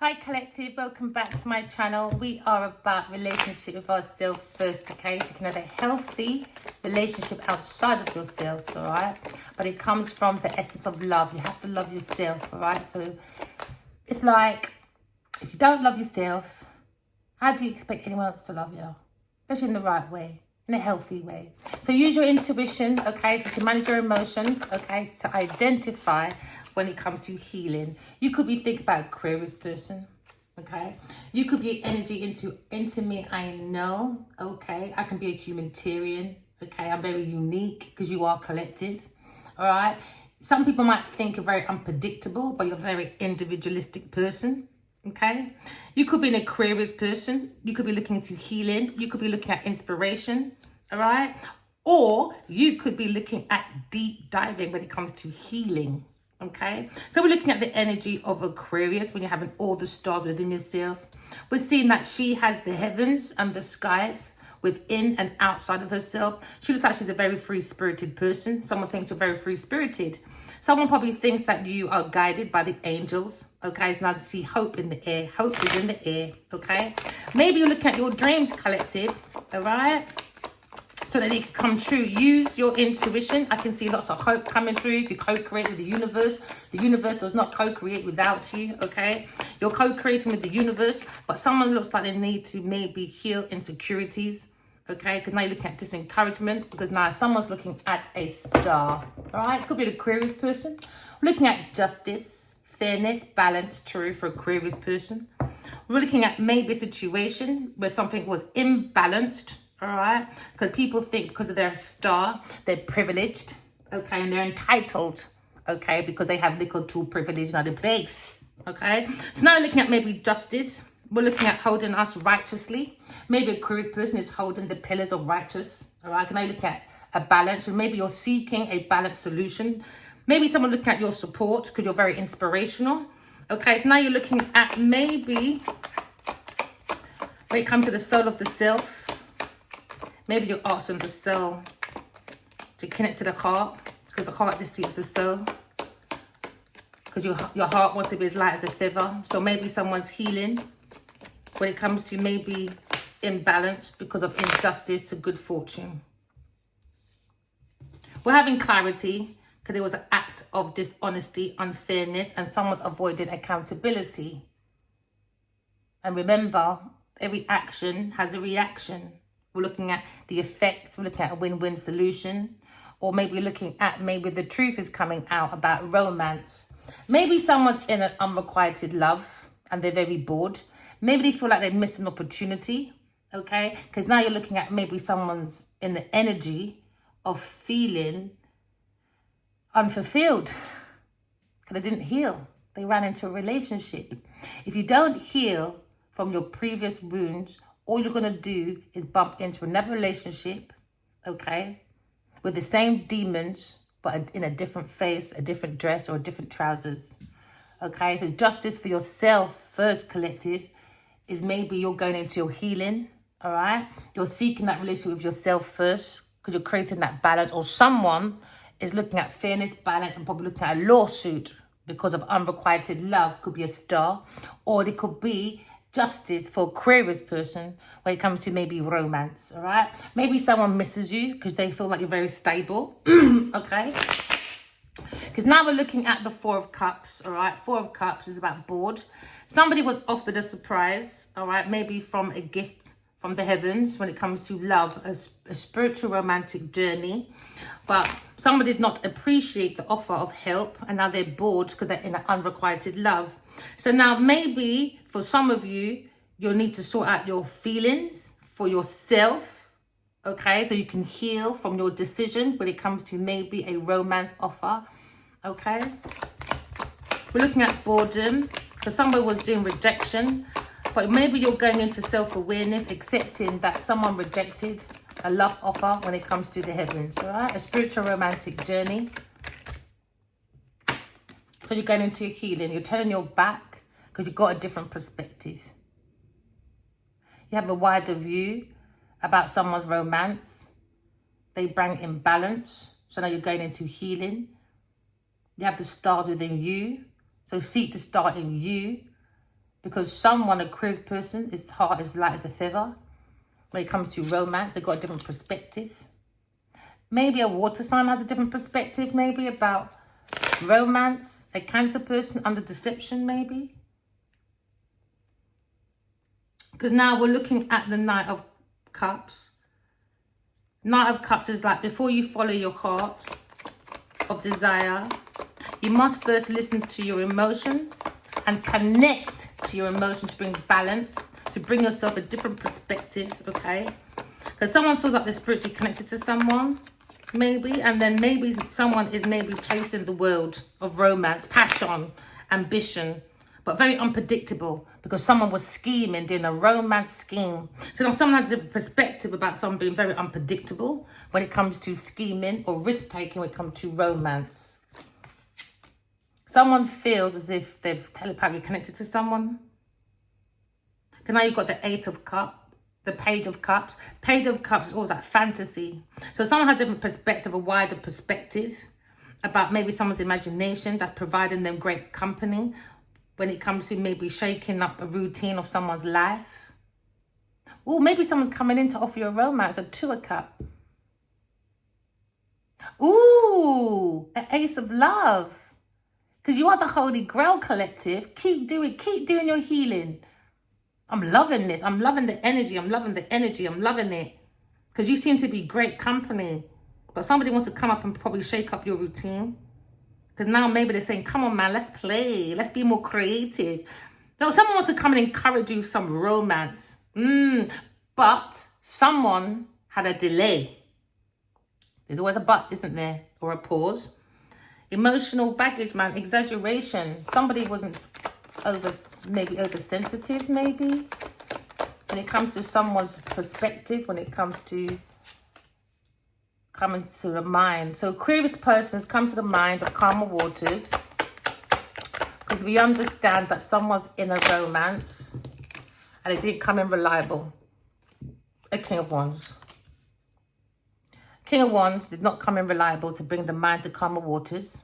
Hi collective, welcome back to my channel. We are about relationship with ourselves first, okay? So you can have a healthy relationship outside of yourself, all right? But it comes from the essence of love. You have to love yourself, all right? So it's like, if you don't love yourself, how do you expect anyone else to love you? Especially in the right way, in a healthy way. So use your intuition, okay? So you can manage your emotions, okay? So to identify when it comes to healing. You could be thinking about Aquarius person, okay? You could be energy into me, I know, okay? I can be a humanitarian, okay? I'm very unique because you are collective, all right? Some people might think you're very unpredictable, but you're a very individualistic person, okay? You could be an Aquarius person. You could be looking into healing. You could be looking at inspiration, all right? Or you could be looking at deep diving when it comes to healing. Okay, so we're looking at the energy of Aquarius when you're having all the stars within yourself. We're seeing that she has the heavens and the skies within and outside of herself. She looks like she's a very free-spirited person. Someone thinks you're very free-spirited. Someone probably thinks that you are guided by the angels. Okay, so now to see hope in the air. Hope is in the air, okay? Maybe you're looking at your dreams, collective, all right? So that it can come true. Use your intuition. I can see lots of hope coming through. If you co-create with the universe does not co-create without you, okay? You're co-creating with the universe, but someone looks like they need to maybe heal insecurities, okay? Because now you're looking at disencouragement, because now someone's looking at a star, all right? It could be an Aquarius person. We're looking at justice, fairness, balance, true for Aquarius person. We're looking at maybe a situation where something was imbalanced, all right, because people think because of their star they're privileged, okay, and they're entitled, okay, because they have little to privilege in other place, okay. So now we're looking at maybe justice. We're looking at holding us righteously. Maybe a Aquarius person is holding the pillars of righteous, all right. Can I look at a balance? And maybe you're seeking a balanced solution. Maybe someone looking at your support because you're very inspirational, okay. So now you're looking at maybe when it comes to the soul of the self. Maybe you're asking the soul to connect to the heart, because the heart is the seat of the soul. Because your heart wants to be as light as a feather. So maybe someone's healing when it comes to maybe imbalance because of injustice to good fortune. We're having clarity because there was an act of dishonesty, unfairness, and someone's avoiding accountability. And remember, every action has a reaction. We're looking at the effect. We're looking at a win-win solution. Or maybe looking at maybe the truth is coming out about romance. Maybe someone's in an unrequited love and they're very bored. Maybe they feel like they missed an opportunity, okay? Because now you're looking at maybe someone's in the energy of feeling unfulfilled because they didn't heal. They ran into a relationship. If you don't heal from your previous wounds, all you're going to do is bump into another relationship, okay, with the same demons, but in a different face, a different dress, or different trousers, okay? So justice for yourself first, collective, is maybe you're going into your healing, all right? You're seeking that relationship with yourself first because you're creating that balance, or someone is looking at fairness, balance, and probably looking at a lawsuit because of unrequited love. Could be a star, or it could be justice for Aquarius person when it comes to maybe romance, all right? Maybe someone misses you because they feel like you're very stable, okay? Because now we're looking at the Four of Cups, all right? Four of Cups is about bored. Somebody was offered a surprise, all right? Maybe from a gift from the heavens when it comes to love, a spiritual romantic journey. But someone did not appreciate the offer of help, and now they're bored because they're in an unrequited love. So now maybe for some of you, you'll need to sort out your feelings for yourself, okay? So you can heal from your decision when it comes to maybe a romance offer, okay? We're looking at boredom because somebody was doing rejection, but maybe you're going into self-awareness, accepting that someone rejected a love offer when it comes to the heavens, all right? A spiritual romantic journey. So you're going into your healing. You're turning your back because you've got a different perspective. You have a wider view about someone's romance. They bring imbalance. So now you're going into healing. You have the stars within you. So seek the star in you. Because someone, a Aquarius person, his heart is light as a feather. When it comes to romance, they've got a different perspective. Maybe a water sign has a different perspective, maybe about romance. A Cancer person under deception, maybe. Because now we're looking at the Knight of Cups. Knight of Cups is like, before you follow your heart of desire, you must first listen to your emotions and connect to your emotions to bring balance, to bring yourself a different perspective, okay? Because someone feels like they're spiritually connected to someone, maybe, and then maybe someone is maybe chasing the world of romance, passion, ambition, but very unpredictable because someone was scheming, doing a romance scheme. So now someone has a perspective about someone being very unpredictable when it comes to scheming or risk-taking when it comes to romance. Someone feels as if they've telepathically connected to someone. Because now you've got the Eight of Cups, the Page of Cups. Page of Cups is always like fantasy. So someone has a different perspective, a wider perspective about maybe someone's imagination that's providing them great company when it comes to maybe shaking up a routine of someone's life. Or maybe someone's coming in to offer you a romance, a Two of Cups. Ooh, an Ace of Love. Because you are the Holy Grail collective. Keep doing your healing. I'm loving this. I'm loving the energy. I'm loving the energy. I'm loving it. Because you seem to be great company. But somebody wants to come up and probably shake up your routine. Because now maybe they're saying, come on, man, let's play. Let's be more creative. No, someone wants to come and encourage you some romance. But someone had a delay. There's always a but, isn't there? Or a pause. Emotional baggage, man. Exaggeration. Somebody wasn't maybe oversensitive, maybe. When it comes to someone's perspective, when it comes to coming to the mind. So Aquarius persons come to the mind of calmer waters because we understand that someone's in a romance and it didn't come in reliable. A King of Wands. King of Wands did not come in reliable to bring the mind to calmer waters.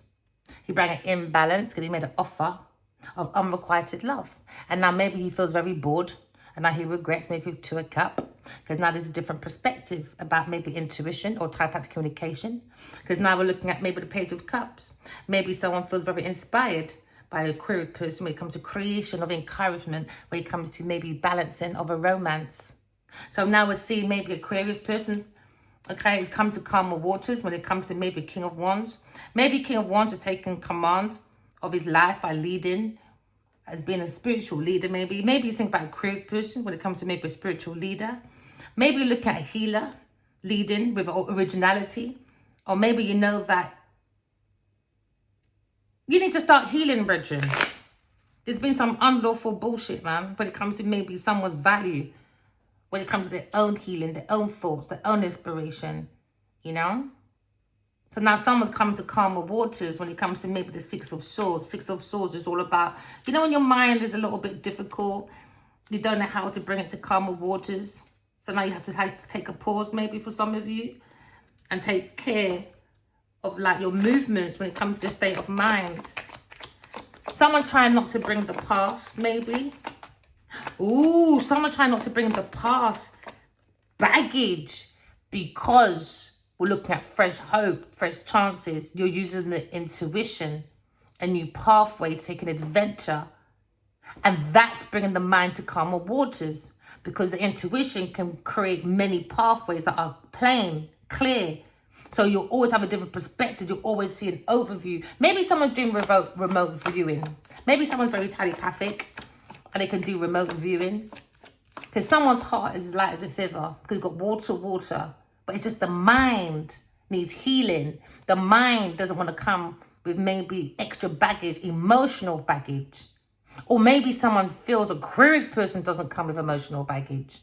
He brought an imbalance because he made an offer of unrequited love. And now maybe he feels very bored and now he regrets maybe with Two of Cups. Because now there's a different perspective about maybe intuition or telepathic communication. Because now we're looking at maybe the Page of Cups. Maybe someone feels very inspired by an Aquarius person when it comes to creation of encouragement, when it comes to maybe balancing of a romance. So now we're seeing maybe Aquarius person, okay, has come to calmer waters when it comes to maybe King of Wands. Maybe King of Wands has taken command of his life by leading, as being a spiritual leader, maybe. Maybe you think about Aquarius person when it comes to maybe a spiritual leader. Maybe you look at a healer leading with originality. Or maybe you know that you need to start healing, brethren. There's been some unlawful bullshit, man, when it comes to maybe someone's value. When it comes to their own healing, their own thoughts, their own inspiration, you know? So now someone's coming to calmer waters when it comes to maybe the Six of Swords. Six of Swords is all about, you know, when your mind is a little bit difficult, you don't know how to bring it to calmer waters. So now you have to take a pause maybe for some of you and take care of like your movements when it comes to the state of mind. Someone's trying not to bring the past, maybe. Ooh, someone trying not to bring the past baggage because we're looking at fresh hope, fresh chances. You're using the intuition, a new pathway, taking adventure. And that's bringing the mind to calmer waters because the intuition can create many pathways that are plain, clear. So you'll always have a different perspective. You'll always see an overview. Maybe someone's doing remote viewing. Maybe someone's very telepathic and they can do remote viewing. Because someone's heart is light as a feather. Because you've got water. But it's just the mind needs healing. The mind doesn't want to come with maybe extra baggage, emotional baggage. Or maybe someone feels a Aquarius person doesn't come with emotional baggage.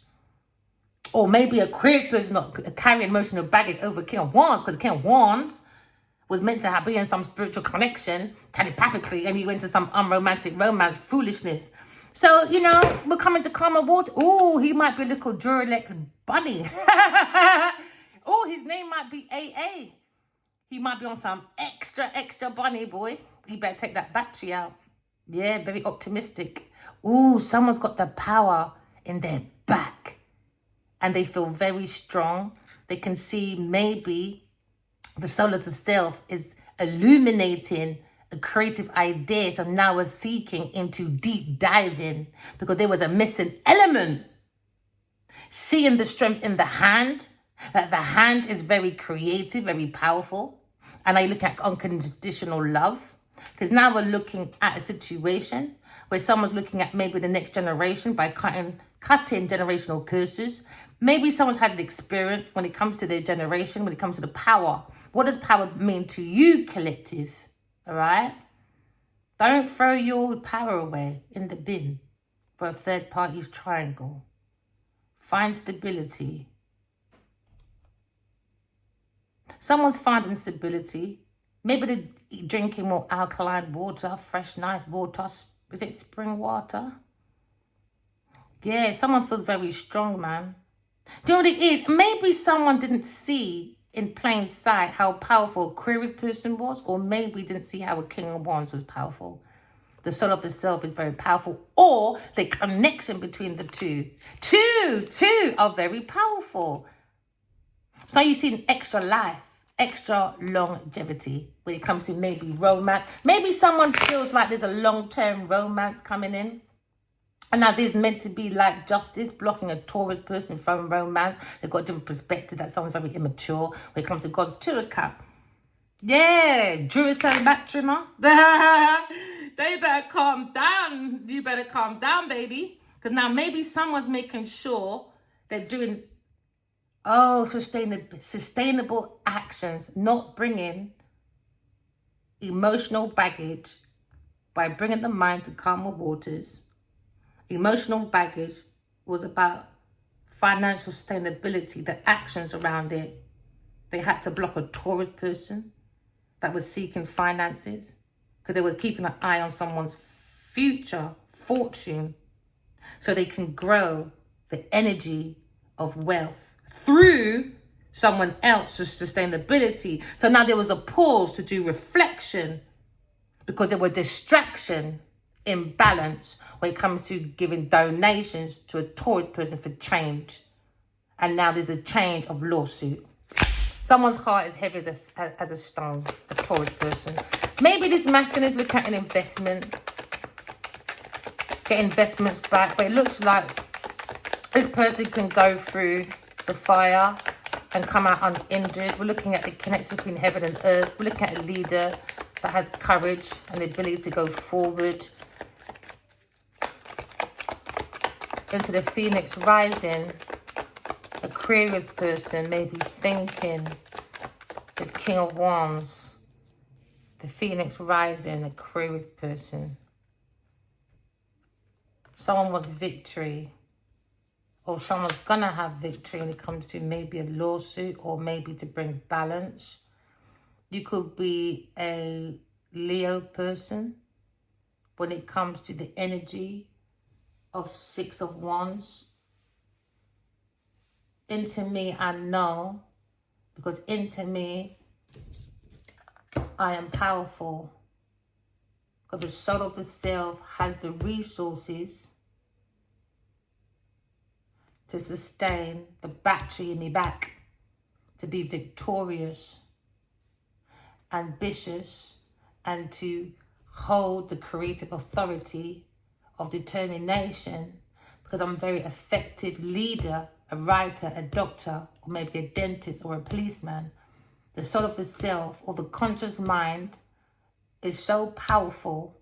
Or maybe a Aquarius person not carrying emotional baggage over King of Wands, because the King of Wands was meant to be in some spiritual connection telepathically, and he went to some unromantic romance foolishness. So, you know, we're coming to calmer water. Oh, he might be a little Duralex bunny. Oh, his name might be AA. He might be on some extra bunny, boy. You better take that battery out. Yeah, very optimistic. Ooh, someone's got the power in their back and they feel very strong. They can see maybe the soul of the self is illuminating a creative idea. So now we're seeking into deep diving because there was a missing element. Seeing the strength in the hand, that the hand is very creative, very powerful. And I look at unconditional love. Because now we're looking at a situation where someone's looking at maybe the next generation by cutting generational curses. Maybe someone's had an experience when it comes to their generation, when it comes to the power. What does power mean to you, collective? All right? Don't throw your power away in the bin for a third party's triangle. Find stability. Someone's finding stability. Maybe they're drinking more alkaline water, fresh, nice water. Is it spring water? Yeah, someone feels very strong, man. Do you know what it is? Maybe someone didn't see in plain sight how powerful Aquarius person was, or maybe didn't see how a King of Wands was powerful. The soul of the self is very powerful, or the connection between the two. Two are very powerful. So you see an extra life, extra longevity when it comes to maybe romance. Maybe someone feels like there's a long-term romance coming in. And now there's meant to be like justice blocking a Taurus person from romance. They've got a different perspective. That sounds very immature when it comes to God's Tarot card. Yeah, Duracell matrimony. They better calm down. You better calm down, baby. Because now maybe someone's making sure they're doing, sustainable actions, not bringing emotional baggage by bringing the mind to calmer waters. Emotional baggage was about financial sustainability, the actions around it. They had to block a Taurus person that was seeking finances because they were keeping an eye on someone's future fortune so they can grow the energy of wealth through someone else's sustainability. So now there was a pause to do reflection because there were distraction, imbalance when it comes to giving donations to a Taurus person for change. And now there's a change of lawsuit. Someone's heart is heavy as a stone, a Taurus person. Maybe this masculine is looking at an investment, get investments back, but it looks like this person can go through the fire and come out uninjured. We're looking at the connection between heaven and earth. We're looking at a leader that has courage and the ability to go forward into the Phoenix rising. Aquarius person may be thinking this King of Wands, the Phoenix rising, Aquarius person. Someone wants victory, or someone's gonna have victory when it comes to maybe a lawsuit or maybe to bring balance. You could be a Leo person when it comes to the energy of Six of Wands. Into me, I know, because into me, I am powerful. Because the soul of the self has the resources to sustain the battery in me back, to be victorious, ambitious, and to hold the creative authority of determination, because I'm a very effective leader, a writer, a doctor, or maybe a dentist or a policeman. The soul of the self or the conscious mind is so powerful.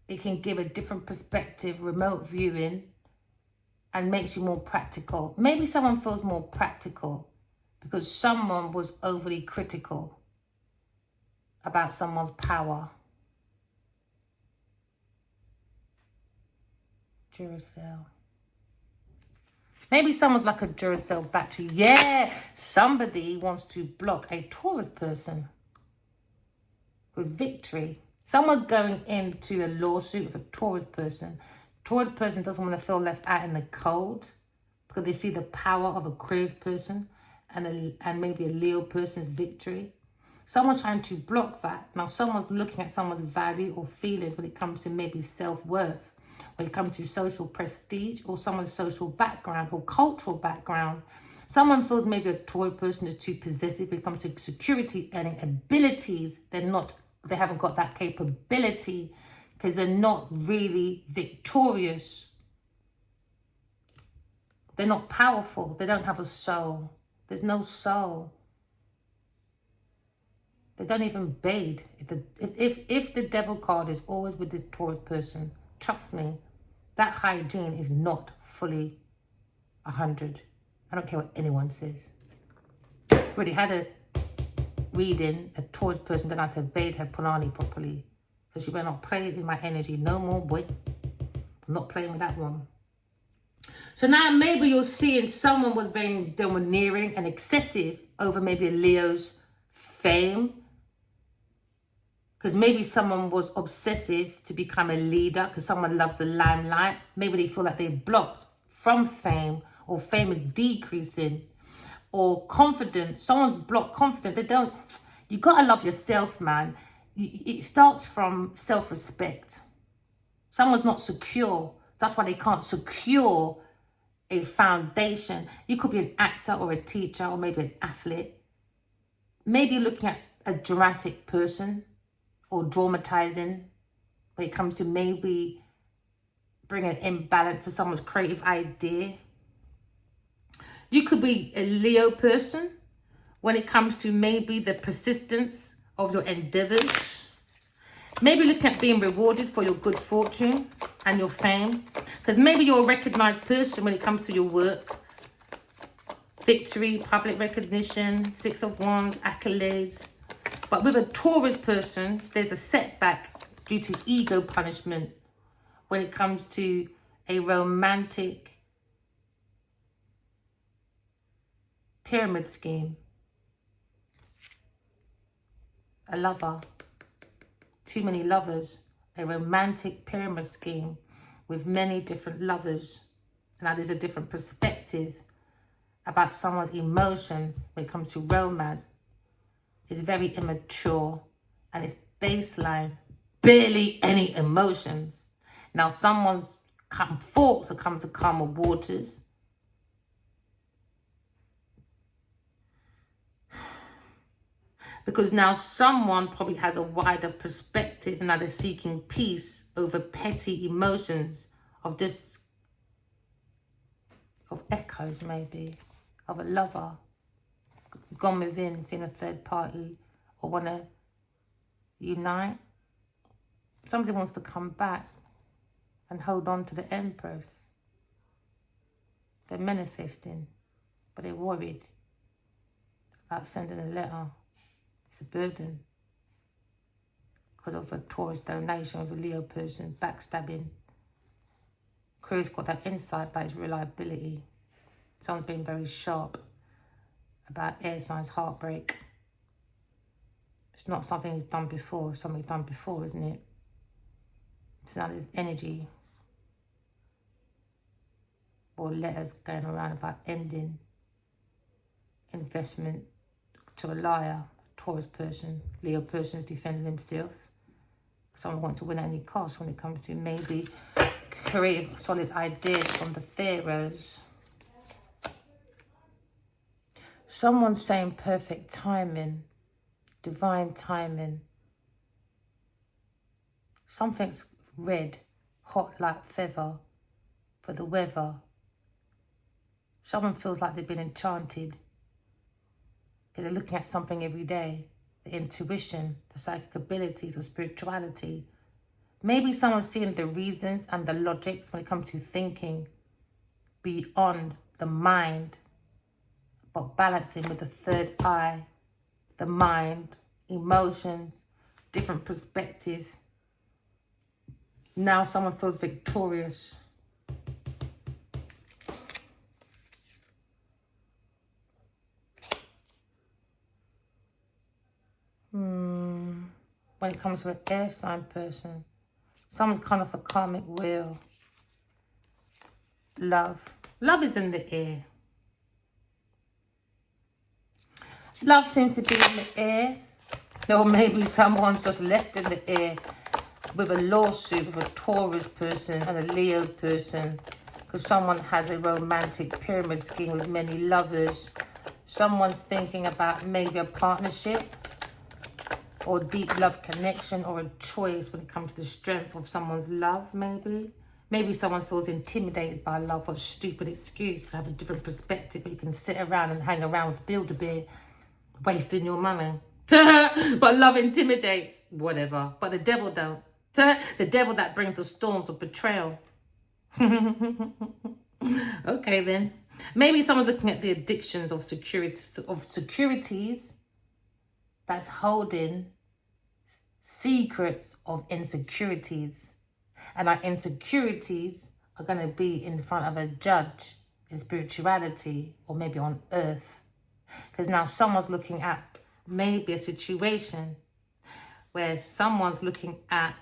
It can give a different perspective, remote viewing, and makes you more practical. Maybe someone feels more practical because someone was overly critical about someone's power. Duracell. Maybe someone's like a Duracell battery. Yeah, somebody wants to block a Taurus person with victory. Someone's going into a lawsuit with a Taurus person. Taurus person doesn't want to feel left out in the cold because they see the power of a Aquarius person and maybe a Leo person's victory. Someone's trying to block that. Now, someone's looking at someone's value or feelings when it comes to maybe self-worth when it comes to social prestige or someone's social background or cultural background. Someone feels maybe a Taurus person is too possessive when it comes to security earning abilities. They haven't got that capability because they're not really victorious. They're not powerful. They don't have a soul. There's no soul. They don't even bathe. If the devil card is always with this Taurus person, trust me, that hygiene is not fully 100. I don't care what anyone says. Already had a reading, a Taurus person don't know how to bathe her Pulani properly. So she better not play in my energy no more, boy. I'm not playing with that one. So now maybe you're seeing someone was very domineering and excessive over maybe a Leo's fame. Because maybe someone was obsessive to become a leader because someone loves the limelight. Maybe they feel like they're blocked from fame, or fame is decreasing, or confidence. Someone's blocked confidence. You got to love yourself, man. It starts from self-respect. Someone's not secure. That's why they can't secure a foundation. You could be an actor or a teacher or maybe an athlete. Maybe you're looking at a dramatic person or dramatizing when it comes to maybe bringing imbalance to someone's creative idea. You could be a Leo person when it comes to maybe the persistence of your endeavors. Maybe looking at being rewarded for your good fortune and your fame. Because maybe you're a recognized person when it comes to your work. Victory, public recognition, 6 of Wands, accolades. But with a Taurus person, there's a setback due to ego punishment when it comes to a romantic pyramid scheme. A lover. Too many lovers. A romantic pyramid scheme with many different lovers. Now there's a different perspective about someone's emotions when it comes to romance. It's very immature and it's baseline. Barely any emotions. Now someone's thoughts are come to calmer waters. Because now someone probably has a wider perspective and now they're seeking peace over petty emotions of echoes maybe, of a lover. Gone within, seen a third party or want to unite. Somebody wants to come back and hold on to the Empress. They're manifesting, but they're worried about sending a letter. It's a burden because of a Taurus donation of a Leo person, backstabbing. Crew's got that insight about his reliability. Someone's been very sharp about air signs heartbreak. It's not something he's done before, something he's done before, isn't it? So now there's energy or letters going around about ending investment to a liar. Taurus person, Leo person is defending himself. Someone wants to win at any cost when it comes to maybe creative, solid ideas from the pharaohs. Someone's saying perfect timing, divine timing. Something's red, hot like feather for the weather. Someone feels like they've been enchanted. They're looking at something every day, the intuition, the psychic abilities, the spirituality. Maybe someone's seeing the reasons and the logics when it comes to thinking beyond the mind, but balancing with the third eye, the mind, emotions, different perspective. Now someone feels victorious. When it comes to an air sign person, someone's kind of a karmic wheel. Love. Love is in the air. Love seems to be in the air. Or maybe someone's just left in the air. with a lawsuit with a Taurus person and a Leo person, because someone has a romantic pyramid scheme with many lovers. Someone's thinking about maybe a partnership or deep love connection or a choice when it comes to the strength of someone's love, maybe. Maybe someone feels intimidated by love or stupid excuse to have a different perspective, but you can sit around and hang around with Build-A-Bear, wasting your money. But love intimidates, whatever. But the devil don't. The devil that brings the storms of betrayal. Okay then. Maybe someone's looking at the addictions of securities that's holding secrets of insecurities. And our insecurities are going to be in front of a judge in spirituality or maybe on earth. Because now someone's looking at maybe a situation where someone's looking at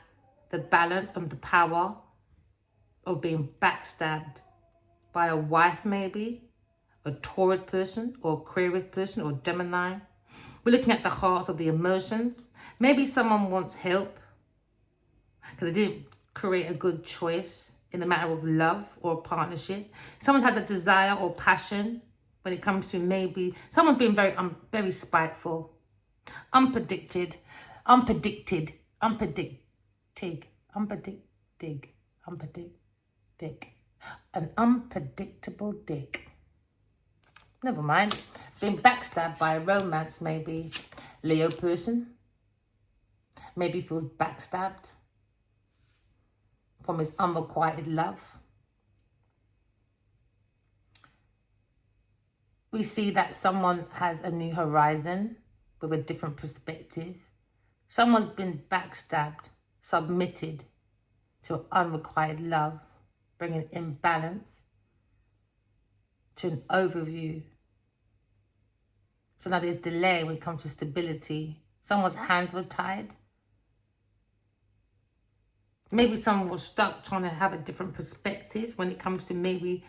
the balance and the power of being backstabbed by a wife, maybe a Taurus person or Aquarius person or Gemini. We're looking at the hearts of the emotions. Maybe someone wants help because they didn't create a good choice in the matter of love or partnership. Someone's had a desire or passion when it comes to maybe someone being very spiteful, unpredicted, an unpredictable dick. Never mind. Being backstabbed by a romance, maybe. Leo person. Maybe feels backstabbed from his unrequited love. We see that someone has a new horizon with a different perspective. Someone's been backstabbed, submitted to unrequited love, bringing imbalance to an overview. So now there's delay when it comes to stability. Someone's hands were tied. Maybe someone was stuck trying to have a different perspective when it comes to maybe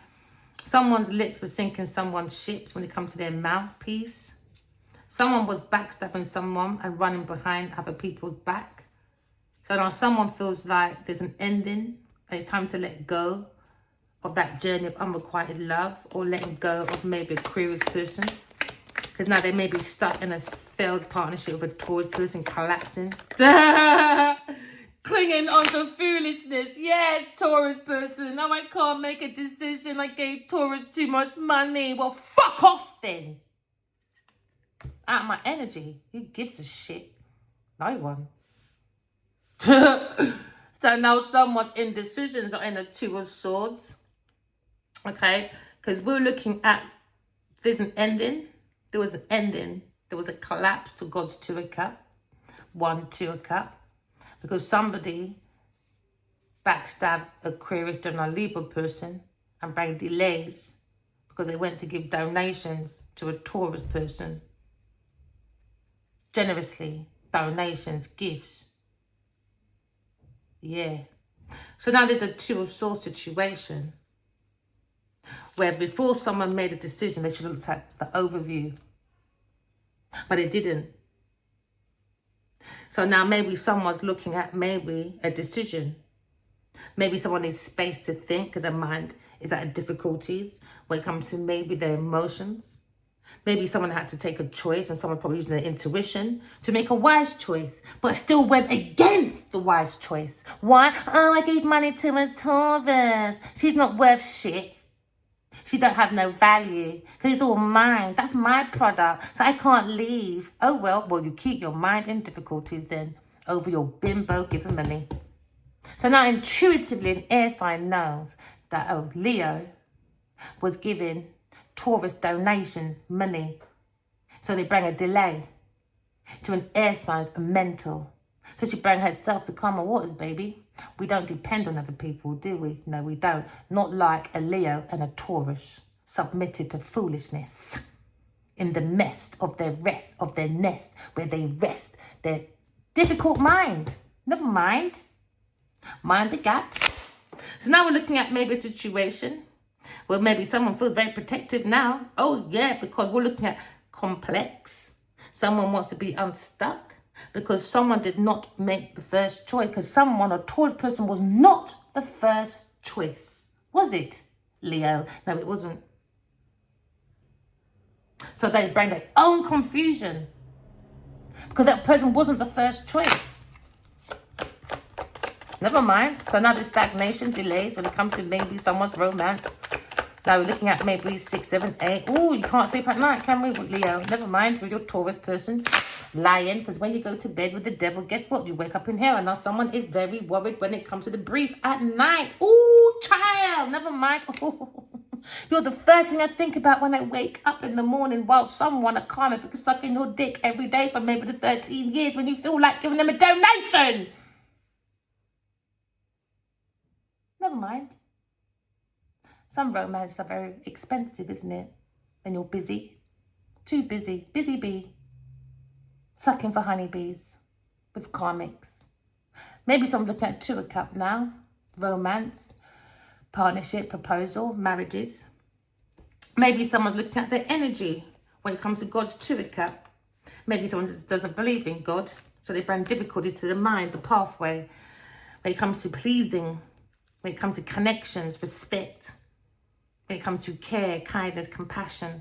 someone's lips were sinking someone's ships when it comes to their mouthpiece. Someone was backstabbing someone and running behind other people's back. So now someone feels like there's an ending and it's time to let go of that journey of unrequited love, or letting go of maybe a Aquarius person. Because now they may be stuck in a failed partnership with a Taurus person, collapsing. Clinging onto foolishness. Yeah, Taurus person. Now I can't make a decision. I gave Taurus too much money. Well, fuck off then. Out of my energy. Who gives a shit? No one. So now someone's indecisions are in a Two of Swords. Okay? Because we're looking at, there's an ending. There was an ending. There was a collapse to God's Two of Cups. 1, 2 of Cups. Because somebody backstabbed Aquarius, Gemini, Libra person and bring delays because they went to give donations to a Taurus person. Generously, donations, gifts. Yeah. So now there's a Two of Swords situation where before someone made a decision, they should have looked at the overview. But they didn't. So now maybe someone's looking at maybe a decision. Maybe someone needs space to think because their mind is at difficulties when it comes to maybe their emotions. Maybe someone had to take a choice and someone probably using their intuition to make a wise choice, but still went against the wise choice. Why? Oh, I gave money to a Taurus. She's not worth shit. She don't have no value because it's all mine. That's my product, so I can't leave. Oh, well, you keep your mind in difficulties then over your bimbo giving money. So now intuitively an air sign knows that, oh, Leo was giving Taurus donations, money. So they bring a delay to an air sign's mental. So she bring herself to calmer waters, baby. We don't depend on other people, do we? No, we don't. Not like a Leo and a Taurus, submitted to foolishness in the mess of their rest, of their nest, where they rest their difficult mind. Never mind. Mind the gap. So now we're looking at maybe a situation where maybe someone feels very protective now. Oh, yeah, because we're looking at complex. Someone wants to be unstuck. Because someone did not make the first choice. Because someone, a Taurus person, was not the first choice. Was it, Leo? No, it wasn't. So they bring their own confusion. Because that person wasn't the first choice. Never mind. So now there's stagnation, delays when it comes to maybe someone's romance. Now we're looking at maybe 6, 7, 8. Oh, you can't sleep at night, can we, Leo? Never mind with your Taurus person. Lying, because when you go to bed with the devil, guess what? You wake up in hell. And now someone is very worried when it comes to the brief at night. Oh, child, never mind. Ooh. You're the first thing I think about when I wake up in the morning while someone, a karmic, is sucking your dick every day for maybe the 13 years when you feel like giving them a donation. Never mind. Some romances are very expensive, isn't it? When you're busy. Too busy. Busy bee. Sucking for honeybees with karmics. Maybe someone looking at 2 of Cups now. Romance, partnership, proposal, marriages. Maybe someone's looking at their energy when it comes to God's 2 of Cups. Maybe someone just doesn't believe in God, so they bring difficulties to the mind, the pathway. When it comes to pleasing, when it comes to connections, respect, when it comes to care, kindness, compassion.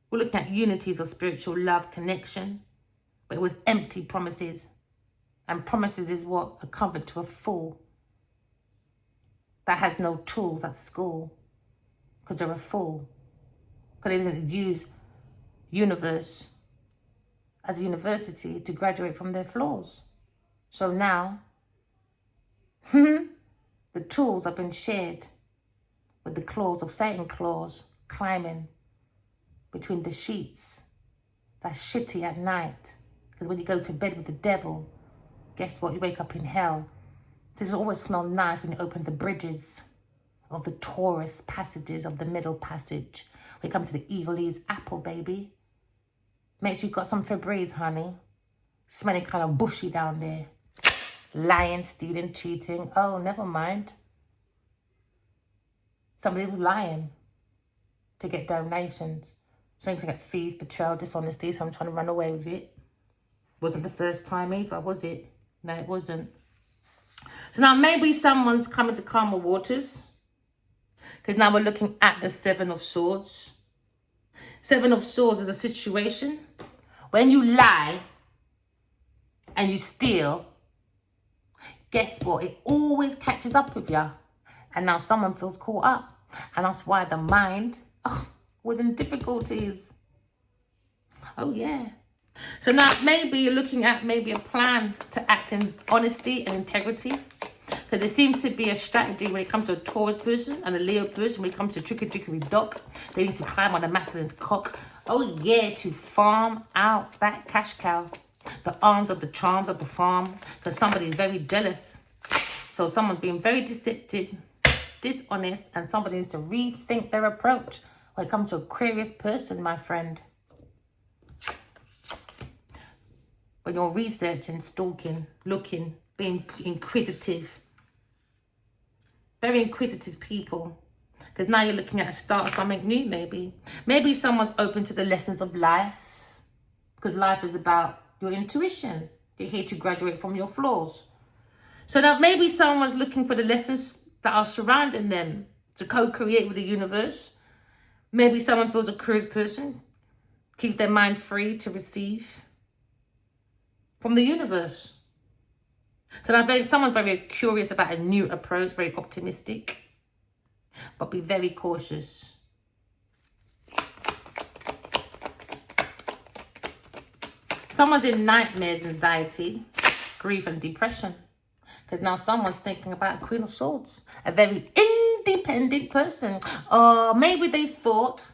We're looking at unities of spiritual love, connection. But it was empty promises. And promises is what? A comfort to a fool that has no tools at school. Because they're a fool. Because they didn't use universe as a university to graduate from their flaws. So now, the tools have been shared with the claws of Satan claws climbing between the sheets. That's shitty at night. Because when you go to bed with the devil, guess what? You wake up in hell. This always smells nice when you open the bridges of the Taurus passages of the middle passage. When it comes to the evilese apple, baby. Make sure you've got some Febreze, honey. Smelling kind of bushy down there. Lying, stealing, cheating. Oh, never mind. Somebody was lying to get donations. Same thing like thieves, betrayal, dishonesty. So I'm trying to run away with it. Wasn't the first time either, was it? No, it wasn't. So now maybe someone's coming to calmer waters. Because now we're looking at the 7 of Swords. 7 of Swords is a situation when you lie and you steal. Guess what? It always catches up with you. And now someone feels caught up. And that's why the mind was in difficulties. Oh, yeah. So now maybe you're looking at maybe a plan to act in honesty and integrity. Because there seems to be a strategy when it comes to a Taurus person and a Leo person. When it comes to trickery doc, they need to climb on a masculine's cock. Oh yeah, to farm out that cash cow. The arms of the charms of the farm. Because somebody is very jealous. So someone's being very deceptive, dishonest, and somebody needs to rethink their approach when it comes to Aquarius person, my friend. When you're researching, stalking, looking, being inquisitive. Very inquisitive people. Because now you're looking at a start of something new, maybe. Maybe someone's open to the lessons of life. Because life is about your intuition. You're here to graduate from your flaws. So now maybe someone's looking for the lessons that are surrounding them to co-create with the universe. Maybe someone feels a curious person. Keeps their mind free to receive from the universe. So now someone's very curious about a new approach, very optimistic, but be very cautious. Someone's in nightmares, anxiety, grief and depression. Because now someone's thinking about a Queen of Swords, a very independent person. Or maybe they thought,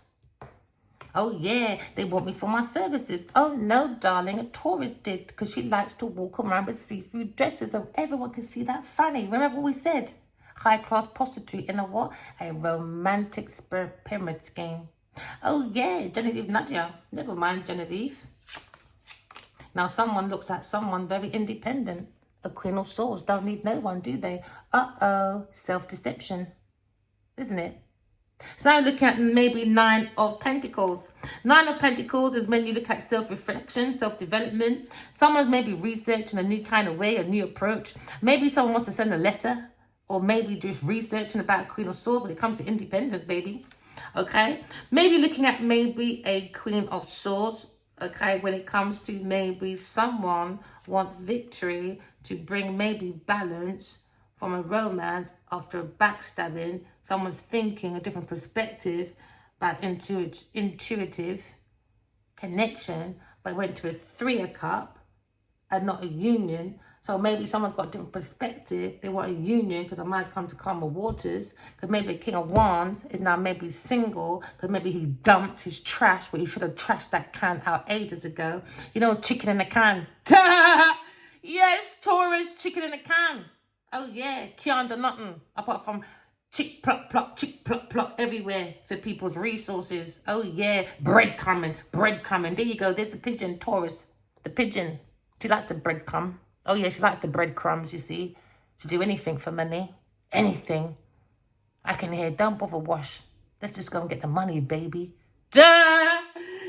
oh yeah, they want me for my services. Oh no, darling, a Taurus did, because she likes to walk around with see-through dresses so everyone can see that fanny. Remember what we said? High-class prostitute in a what? A romantic pyramid scheme. Oh yeah, Genevieve Nadia. Never mind Genevieve. Now someone looks at someone very independent. A Queen of Swords don't need no one, do they? Uh-oh, self-deception, isn't it? So now looking at maybe Nine of Pentacles. Nine of Pentacles is when you look at self-reflection, self-development. Someone's maybe researching a new kind of way, a new approach. Maybe someone wants to send a letter, or maybe just researching about Queen of Swords when it comes to independence, baby. Okay? Maybe looking at maybe a Queen of Swords, okay, when it comes to maybe someone wants victory to bring maybe balance from a romance after a backstabbing. Someone's thinking a different perspective about intuitive connection, but went to a Three of Cup and not a union. So maybe someone's got a different perspective. They want a union because the man's come to calmer waters. Because maybe a King of Wands is now maybe single. Because maybe he dumped his trash, but he should have trashed that can out ages ago. You know, chicken in a can. Yes, Taurus, chicken in a can. Oh yeah, can't do nothing apart from chick pluck everywhere for people's resources. Oh yeah, bread coming. There you go. There's the pigeon, Taurus. The pigeon. She likes the bread crumb. Oh yeah, she likes the breadcrumbs, you see. To do anything for money. Anything. I can hear, don't bother wash. Let's just go and get the money, baby. Duh!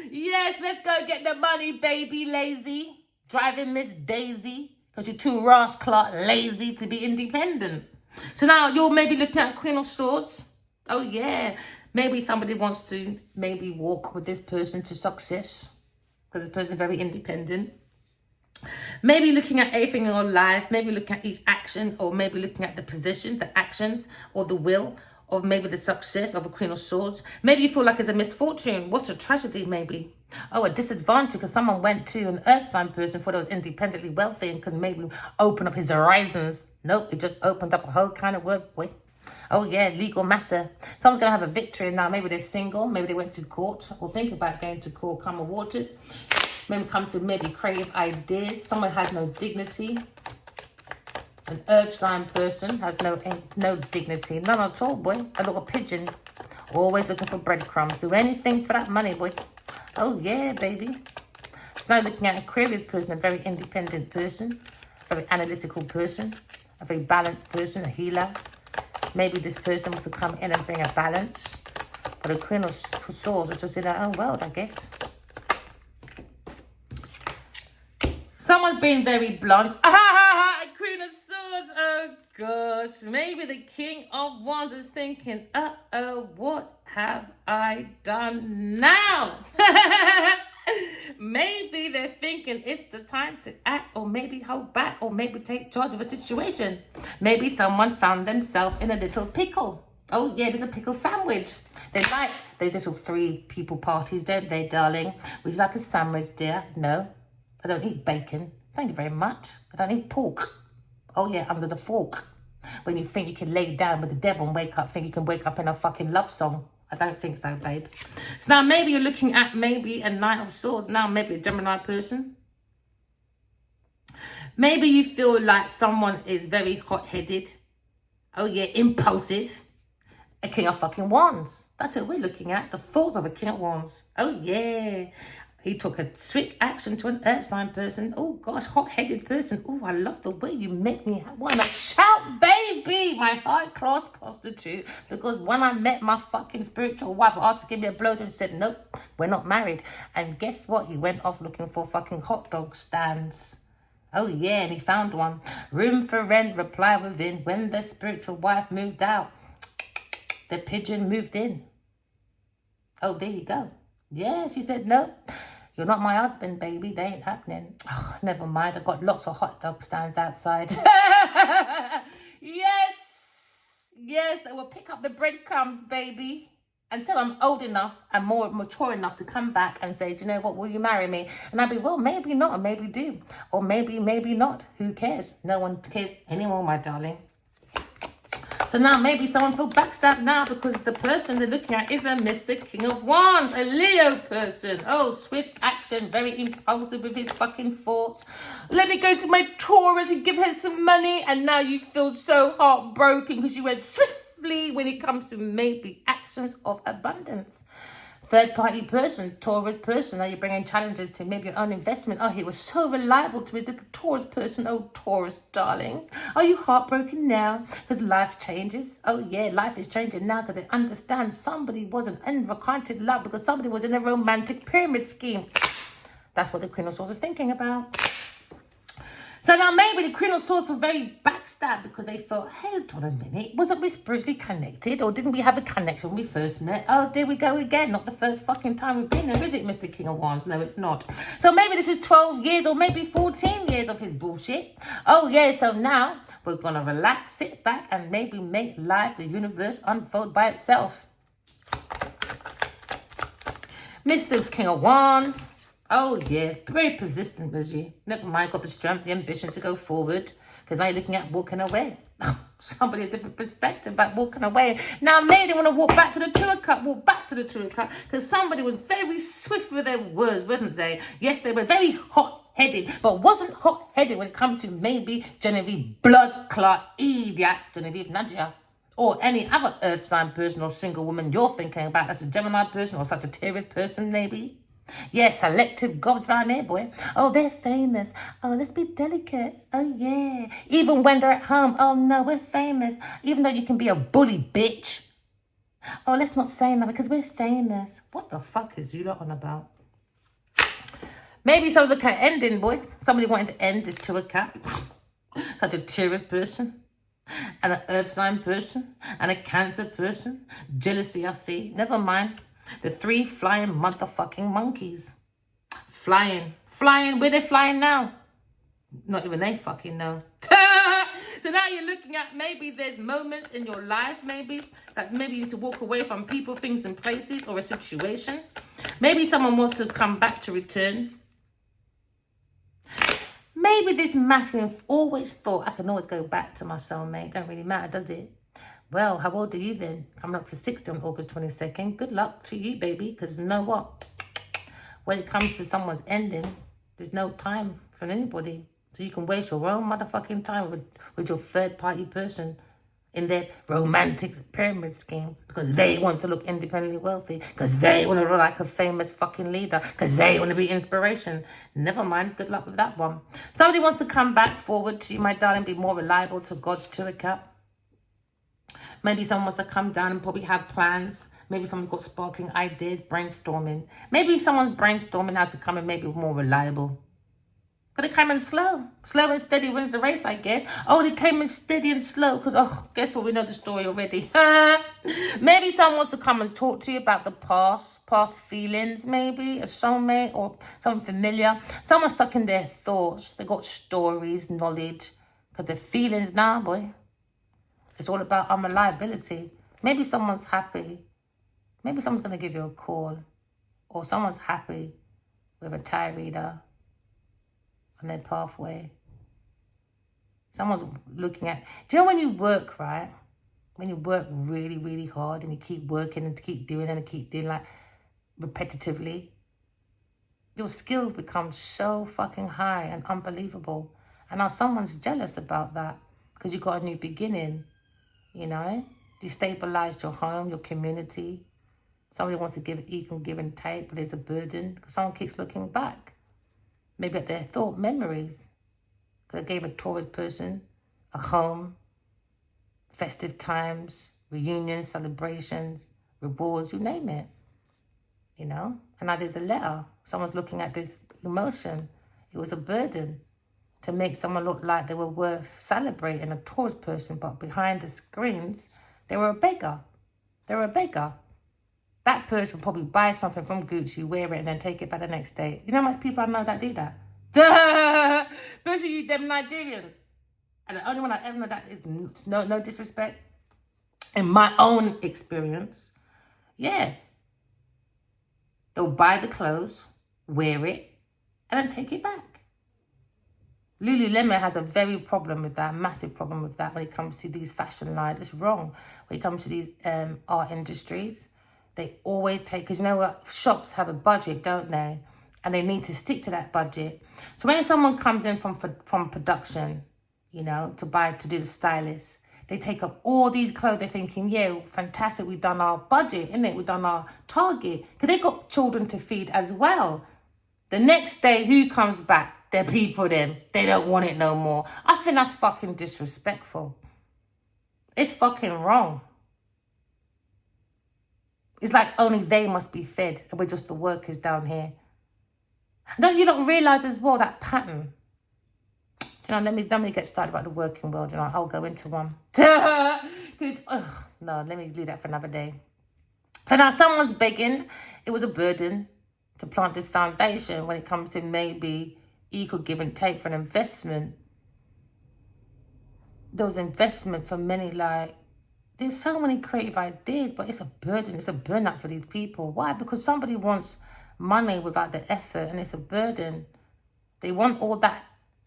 Yes, let's go get the money, baby, lazy. Driving Miss Daisy. Because you're too rascal lazy to be independent. So now you're maybe looking at Queen of Swords. Oh yeah. Maybe somebody wants to maybe walk with this person to success. Because this person's very independent. Maybe looking at everything in your life, maybe looking at each action, or maybe looking at the position, the actions, or the will of maybe the success of a Queen of Swords. Maybe you feel like it's a misfortune. What's a tragedy, maybe? Oh, a disadvantage because someone went to an earth sign person, thought it was independently wealthy and could maybe open up his horizons. Nope, it just opened up a whole kind of word. Wait. Oh yeah, legal matter. Someone's going to have a victory now. Maybe they're single. Maybe they went to court or think about going to court, calmer waters. Maybe come to maybe creative ideas. Someone has no dignity. An earth sign person has no dignity. None at all, boy. A little pigeon. Always looking for breadcrumbs. Do anything for that money, boy. Oh, yeah, baby. So now looking at Aquarius person, a very independent person. A very analytical person. A very balanced person, a healer. Maybe this person wants to come in and bring a balance. But a Queen of Swords is just in her own world, I guess. Someone's being very blunt. Queen of Swords. Oh, gosh. Maybe the King of Wands is thinking, uh-oh, what have I done now? Maybe they're thinking it's the time to act, or maybe hold back, or maybe take charge of a situation. Maybe someone found themselves in a little pickle. Oh, yeah, little pickle sandwich. They like those little 3 people parties, don't they, darling? Would you like a sandwich, dear? No. I don't eat bacon. Thank you very much. I don't eat pork. Oh, yeah, under the fork. When you think you can lay down with the devil and wake up, think you can wake up in a fucking love song. I don't think so, babe. So now maybe you're looking at maybe a Knight of Swords. Now maybe a Gemini person. Maybe you feel like someone is very hot-headed. Oh, yeah, impulsive. A King of fucking Wands. That's what we're looking at. The thoughts of a King of Wands. Oh, yeah. He took a swift action to an earth sign person. Oh, gosh, hot-headed person. Oh, I love the way you make me want to shout, baby, my high-class prostitute. Because when I met my fucking spiritual wife, I asked to give me a blowjob and she said, nope, we're not married. And guess what? He went off looking for fucking hot dog stands. Oh, yeah, and he found one. Room for rent, reply within. When the spiritual wife moved out, the pigeon moved in. Oh, there you go. Yeah, she said, no, you're not my husband, baby. They ain't happening. Oh, never mind. I got lots of hot dog stands outside. Yes, they will pick up the breadcrumbs, baby, until I'm old enough and more mature enough to come back and say, do you know what, will you marry me? And I'll be, well, maybe not, or maybe do. Or maybe not. Who cares? No one cares anymore, my darling. So now maybe someone feels backstabbed now because the person they're looking at is a Mr. King of Wands, a Leo person. Oh, swift action, very impulsive with his fucking thoughts. Let me go to my Taurus and give her some money. And now you feel so heartbroken because you went swiftly when it comes to maybe actions of abundance. Third-party person, Taurus person. Are you bringing challenges to maybe your own investment? Oh, he was so reliable to his little Taurus person. Oh, Taurus, darling. Are you heartbroken now? Because life changes. Oh, yeah, life is changing now because they understand somebody wasn't in requited love because somebody was in a romantic pyramid scheme. That's what the Queen of Swords is thinking about. So now maybe the Queen of Swords were very backstabbed because they felt, hey, hold on a minute, wasn't we spiritually connected? Or didn't we have a connection when we first met? Oh, there we go again. Not the first fucking time we've been there, is it, Mr. King of Wands? No, it's not. So maybe this is 12 years or maybe 14 years of his bullshit. Oh, yeah, so now we're going to relax, sit back, and maybe make life, the universe, unfold by itself. Mr. King of Wands. Oh, yes, very persistent, was you? Never mind, got the strength, the ambition to go forward. Because now you're looking at walking away. Somebody a different perspective about walking away. Now, maybe they want to walk back to the Two of Cups, walk back to the Two of Cups. Because somebody was very swift with their words, wasn't they? Yes, they were very hot-headed, but wasn't hot-headed when it comes to maybe Genevieve Blood Clot Idiot, Genevieve Nadia. Or any other earth sign person or single woman you're thinking about. That's a Gemini person or Sagittarius person, maybe. Yeah, selective gobs around there, boy. Oh, they're famous. Oh, let's be delicate. Oh, yeah. Even when they're at home. Oh, no, we're famous. Even though you can be a bully, bitch. Oh, let's not say that because we're famous. What the fuck is you lot on about? Maybe some look at ending, boy. Somebody wanted to end this Two of Cups. Such a Taurus person. And an earth sign person. And a Cancer person. Jealousy, I see. Never mind. The 3 flying motherfucking monkeys. Flying. Flying. Where they flying now? Not even they fucking know. So now you're looking at maybe there's moments in your life maybe that maybe you need to walk away from people, things and places or a situation. Maybe someone wants to come back to return. Maybe this masculine always thought I can always go back to my soulmate. Don't really matter, does it? Well, how old are you then? Coming up to 60 on August 22nd. Good luck to you, baby. Because you know what? When it comes to someone's ending, there's no time for anybody. So you can waste your own motherfucking time with your third-party person in their romantic pyramid scheme. Because they want to look independently wealthy. Because they want to look like a famous fucking leader. Because they want to be inspiration. Never mind. Good luck with that one. Somebody wants to come back forward to you, my darling. Be more reliable to God's Two of Cups. Maybe someone wants to come down and probably have plans. Maybe someone's got sparkling ideas, brainstorming. Maybe someone's brainstorming how to come in maybe more reliable. But they came in slow. Slow and steady wins the race, I guess. Oh, they came in steady and slow because, oh, guess what? We know the story already. Maybe someone wants to come and talk to you about the past feelings, maybe. A soulmate or something familiar. Someone's stuck in their thoughts. They got stories, knowledge. Because their feelings now, boy. It's all about unreliability. Maybe someone's happy. Maybe someone's going to give you a call. Or someone's happy with a tarot reader on their pathway. Someone's looking at... Do you know when you work, right? When you work really, really hard and you keep working and keep doing and keep doing like repetitively, your skills become so fucking high and unbelievable. And now someone's jealous about that because you got a new beginning. You know, you stabilized your home, your community. Somebody wants to give, you can give and take, but there's a burden because someone keeps looking back. Maybe at their thought memories. Because I gave a Taurus person a home, festive times, reunions, celebrations, rewards, you name it. You know, and now there's a letter. Someone's looking at this emotion. It was a burden. To make someone look like they were worth celebrating, a Taurus person, but behind the screens, they were a beggar. They were a beggar. That person would probably buy something from Gucci, wear it, and then take it back the next day. You know how much people I know that do that? Especially you, them Nigerians. And the only one I ever know that is no disrespect. In my own experience, yeah. They'll buy the clothes, wear it, and then take it back. Lululemon has a very problem with that, massive problem with that when it comes to these fashion lines. It's wrong. When it comes to these art industries, they always take, because you know what, shops have a budget, don't they? And they need to stick to that budget. So when someone comes in from production, you know, to do the stylist, They take up all these clothes. They're thinking, yeah, fantastic. We've done our budget, innit? We've done our target. Because they got children to feed as well. The next day, who comes back? Their people, them. They don't want it no more. I think that's fucking disrespectful. It's fucking wrong. It's like only they must be fed and we're just the workers down here. Don't you not realise as well that pattern? Do you know, let me get started about the working world. You know, I'll go into one. No, let me leave that for another day. So now someone's begging. It was a burden to plant this foundation when it comes to maybe equal give and take for an investment. There was investment for many, like, there's so many creative ideas, but it's a burden. It's a burnout for these people. Why? Because somebody wants money without the effort, and it's a burden. They want all that,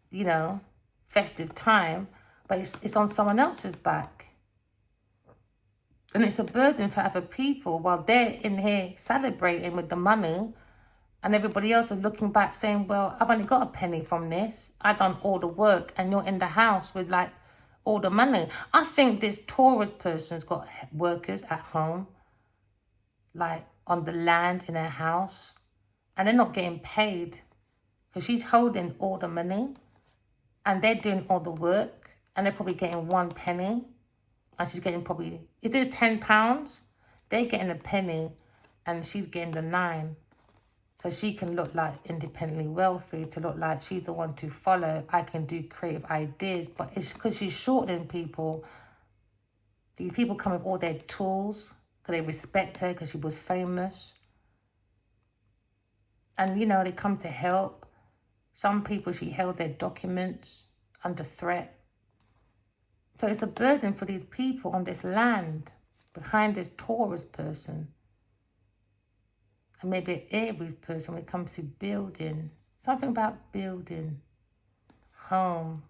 you know, festive time, but it's on someone else's back. And it's a burden for other people while they're in here celebrating with the money, and everybody else is looking back saying, well, I've only got a penny from this. I've done all the work, and you're in the house with, like, all the money. I think this Taurus person's got workers at home, like on the land in their house, and they're not getting paid because she's holding all the money and they're doing all the work, and they're probably getting 1 penny, and she's getting probably, if there's £10, they're getting a penny and she's getting the 9. So she can look like independently wealthy, to look like she's the one to follow. I can do creative ideas, but it's because she's shorting people. These people come with all their tools because they respect her because she was famous. And, you know, they come to help. Some people, she held their documents under threat. So it's a burden for these people on this land behind this Taurus person. And maybe an Aries person when it comes to building. Something about building. Home.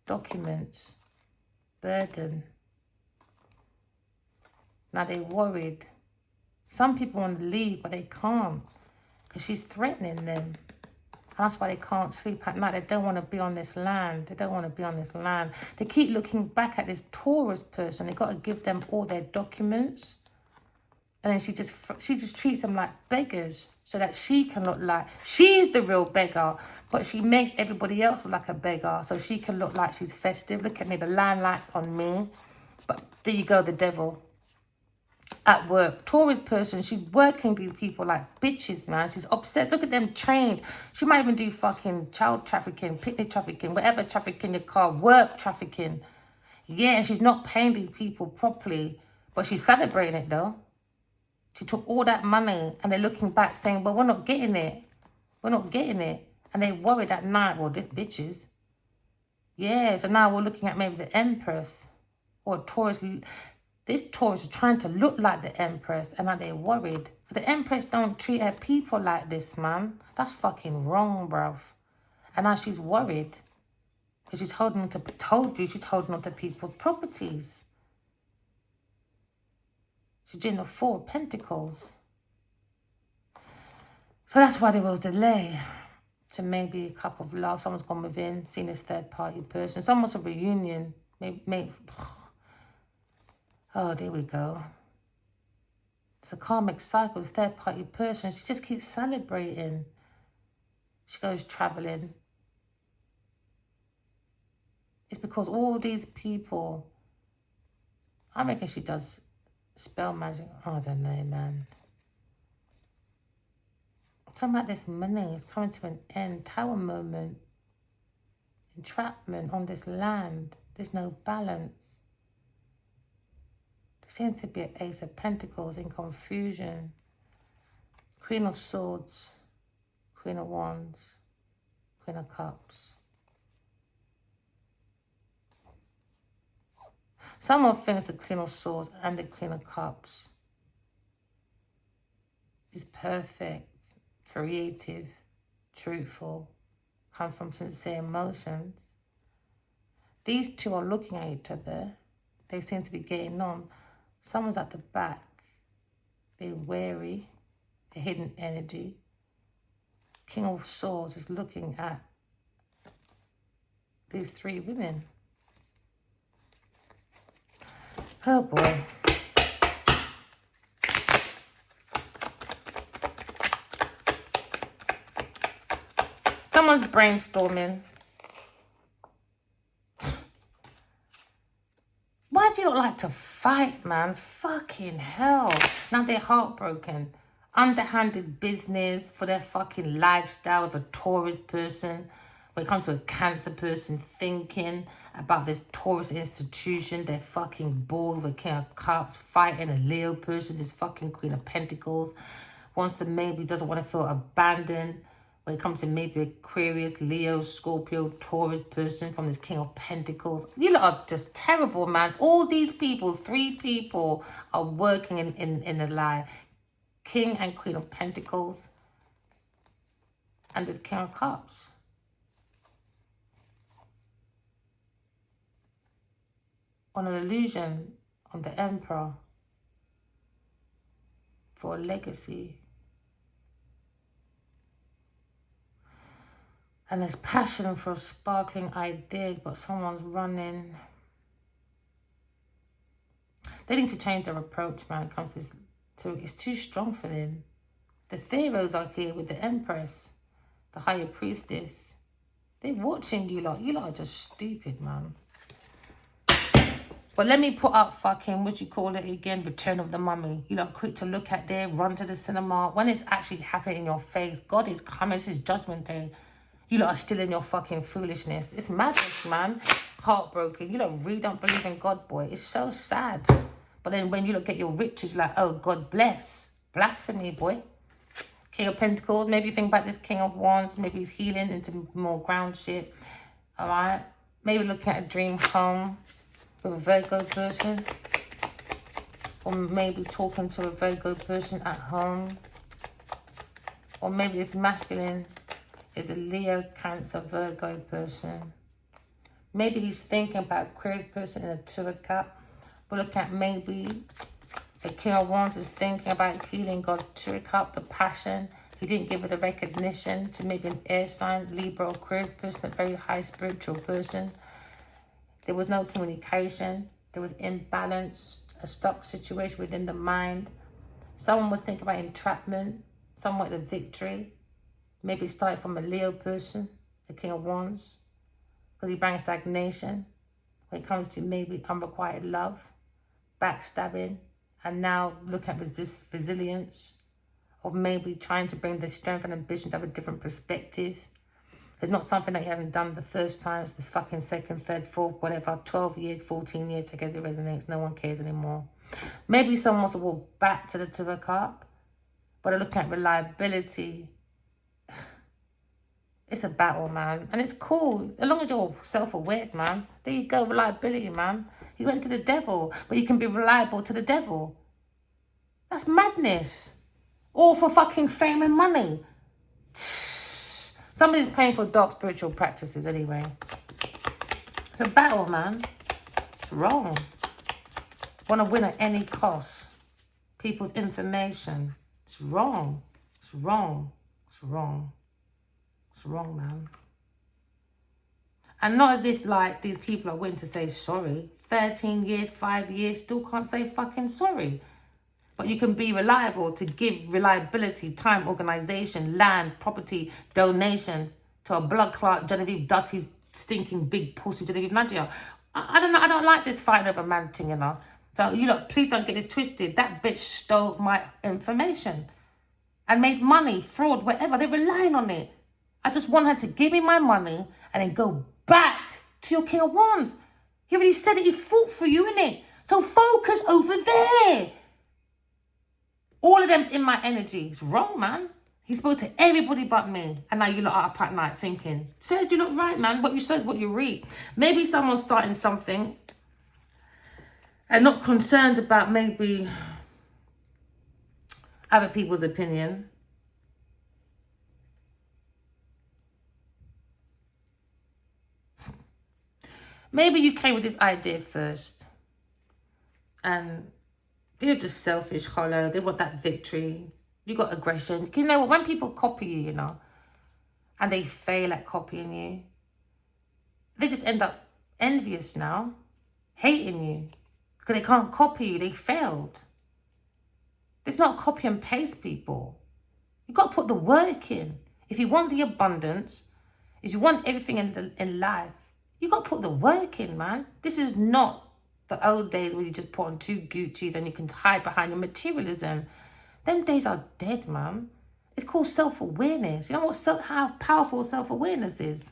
Documents. Burden. Now they're worried. Some people want to leave, but they can't. Because she's threatening them. And that's why they can't sleep at night. They don't want to be on this land. They don't want to be on this land. They keep looking back at this Taurus person. They've got to give them all their documents. And then she just treats them like beggars so that she can look like she's the real beggar. But she makes everybody else look like a beggar so she can look like she's festive. Look at me, the limelights on me. But there you go, the devil. At work. Taurus person, she's working these people like bitches, man. She's obsessed. Look at them trained. She might even do fucking child trafficking, picnic trafficking, whatever trafficking you call, work trafficking. Yeah, and she's not paying these people properly. But she's celebrating it though. She took all that money and they're looking back saying, well, we're not getting it. We're not getting it. And they worried at night, well, this bitches. Yeah, so now we're looking at maybe the Empress or Taurus. This Taurus is trying to look like the Empress, and now they're worried. But the Empress don't treat her people like this, man. That's fucking wrong, bruv. And now she's worried. Because she's holding on to, told you, she's holding on to people's properties. She's doing the 4 of Pentacles. So that's why there was delay. So maybe a couple of love. Someone's gone within, seen this third-party person. Someone's a reunion. Maybe. Oh, there we go. It's a karmic cycle. Third-party person. She just keeps celebrating. She goes traveling. It's because all these people. I reckon she does spell magic. I don't know, man. I'm talking about this money. It's coming to an end. Tower moment. Entrapment on this land. There's no balance. There seems to be an Ace of Pentacles in confusion. Queen of Swords. Queen of Wands. Queen of Cups. Someone thinks the Queen of Swords and the Queen of Cups is perfect, creative, truthful, come from sincere emotions. These two are looking at each other. They seem to be getting on. Someone's at the back, being wary, the hidden energy. King of Swords is looking at these 3 women. Oh boy. Someone's brainstorming. Why do you not like to fight, man? Fucking hell. Now they're heartbroken. Underhanded business for their fucking lifestyle with a Taurus person. When it comes to a Cancer person thinking about this Taurus institution, they're fucking bored with a King of Cups, fighting a Leo person, this fucking Queen of Pentacles. Wants to maybe, doesn't want to feel abandoned. When it comes to maybe Aquarius, Leo, Scorpio, Taurus person from this King of Pentacles. You lot are just terrible, man. All these people, 3 people, are working in a lie. King and Queen of Pentacles. And this King of Cups. On an illusion on the Emperor. For a legacy. And there's passion for sparkling ideas, but someone's running. They need to change their approach, man. It comes to it's too strong for them. The pharaohs are here with the Empress, the Higher Priestess. They're watching you lot. You lot are just stupid, man. But let me put up fucking, what you call it again, Return of the Mummy. You lot quick to look at there, run to the cinema. When it's actually happening in your face, God is coming. This is Judgment Day. You lot are still in your fucking foolishness. It's madness, man. Heartbroken. You lot really don't believe in God, boy. It's so sad. But then when you look at your riches, you're like, oh, God bless. Blasphemy, boy. King of Pentacles. Maybe you think about this King of Wands. Maybe he's healing into more ground shit. All right. Maybe looking at a dream home with a Virgo person. Or maybe talking to a Virgo person at home. Or maybe this masculine is a Leo, Cancer, Virgo person. Maybe he's thinking about Aquarius person in a 2 of Cups. But look at maybe the King of Wands is thinking about healing God's 2 of Cups, the passion. He didn't give it the recognition to maybe an air sign, Libra, Aquarius person, a very high spiritual person. There was no communication. There was imbalance, a stuck situation within the mind. Someone was thinking about entrapment, someone with a victory. Maybe it started from a Leo person, the King of Wands, because he brings stagnation when it comes to maybe unrequited love, backstabbing, and now look at resilience, or maybe trying to bring the strength and ambition to have a different perspective. It's not something that you haven't done the first time. It's this fucking second, third, fourth, whatever, 12 years, 14 years, I guess it resonates. No one cares anymore. Maybe someone wants to walk back to the 2 of Cups, but they're looking at reliability. It's a battle, man. And it's cool. As long as you're self-aware, man. There you go, reliability, man. You went to the devil, but you can be reliable to the devil. That's madness. All for fucking fame and money. Somebody's paying for dark spiritual practices anyway. It's a battle, man. It's wrong. Want to win at any cost. People's information. It's wrong. It's wrong. It's wrong. It's wrong, man. And not as if, like, these people are willing to say sorry. 13 years, 5 years, still can't say fucking sorry. But you can be reliable to give reliability, time, organization, land, property, donations to a blood clot, Genevieve Dutty's stinking big pussy, Genevieve Nadia. I don't know. I don't like this fighting over man thing, you know. So, you lot, please don't get this twisted. That bitch stole my information and made money, fraud, whatever. They're relying on it. I just want her to give me my money and then go back to your King of Wands. He already said that he fought for you, innit? So focus over there. All of them's in my energy. It's wrong, man. He spoke to everybody but me. And now you lot are up at night thinking, says you look right, man. What you say is what you read. Maybe someone's starting something and not concerned about maybe other people's opinion. Maybe you came with this idea first and you're just selfish, hollow. They want that victory. You got aggression. You know what? When people copy you, you know, and they fail at copying you, they just end up envious now, hating you, Because they can't copy you. They failed. It's not copy and paste, people. You've got to put the work in. If you want the abundance, if you want everything in life, you've got to put the work in, man. This is not the old days where you just put on 2 Gucci's and you can hide behind your materialism. Them days are dead, man. It's called self-awareness. You know how powerful self-awareness is?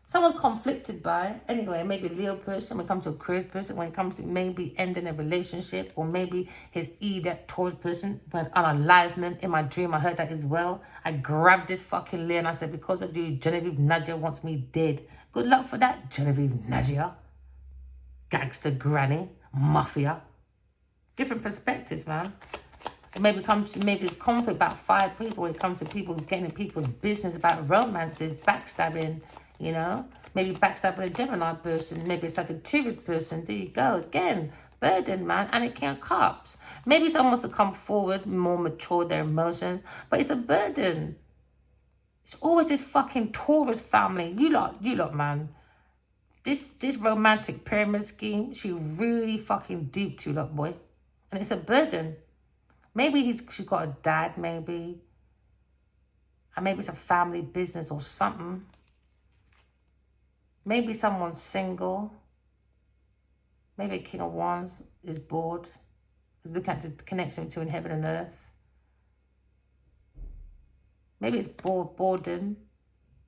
Someone's conflicted by, anyway, maybe a Leo person, when it comes to a Aquarius person, when it comes to maybe ending a relationship, or maybe his that Taurus person, but unalignment. In my dream, I heard that as well. I grabbed this fucking Leo and I said, because of you, Genevieve Nadia wants me dead. Good luck for that, Genevieve Nadia. Gangster granny, mafia. Different perspective, man. Maybe it's conflict about 5 people when it comes to people getting in people's business about romances, backstabbing, you know. Maybe backstabbing a Gemini person, maybe a Sagittarius person. There you go. Again, burden, man, and it can't cups. Maybe someone wants to come forward, more mature their emotions, but it's a burden. It's always this fucking Taurus family. You lot, man. This romantic pyramid scheme, she really fucking duped you lot, boy. And it's a burden. Maybe she's got a dad, maybe. And maybe it's a family business or something. Maybe someone's single. Maybe a King of Wands is bored. Is looking at the connection between heaven and earth. Maybe it's boredom.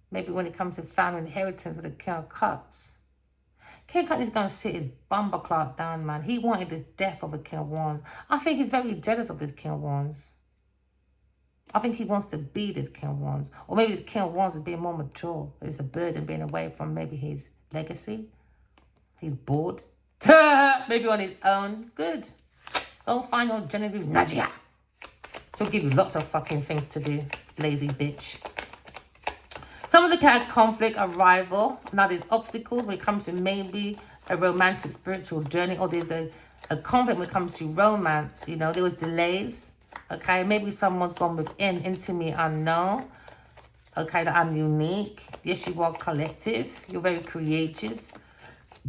Maybe when it comes to family inheritance with the King of Cups. King of Cups is going to sit his bumper clock down, man. He wanted this death of a King of Wands. I think he's very jealous of this King of Wands. I think he wants to be this King of Wands. Or maybe this King of Wands is being more mature. It's a burden being away from maybe his legacy. He's bored. Maybe on his own. Good. Go find your Genevieve Nadia. She'll give you lots of fucking things to do. Lazy bitch. Some of the kind of conflict, arrival. Now there's obstacles when it comes to maybe a romantic spiritual journey, or there's a conflict when it comes to romance. You know, there was delays. Okay, maybe someone's gone within, into me unknown. Okay, that I'm unique. Yes, you are collective. You're very courageous.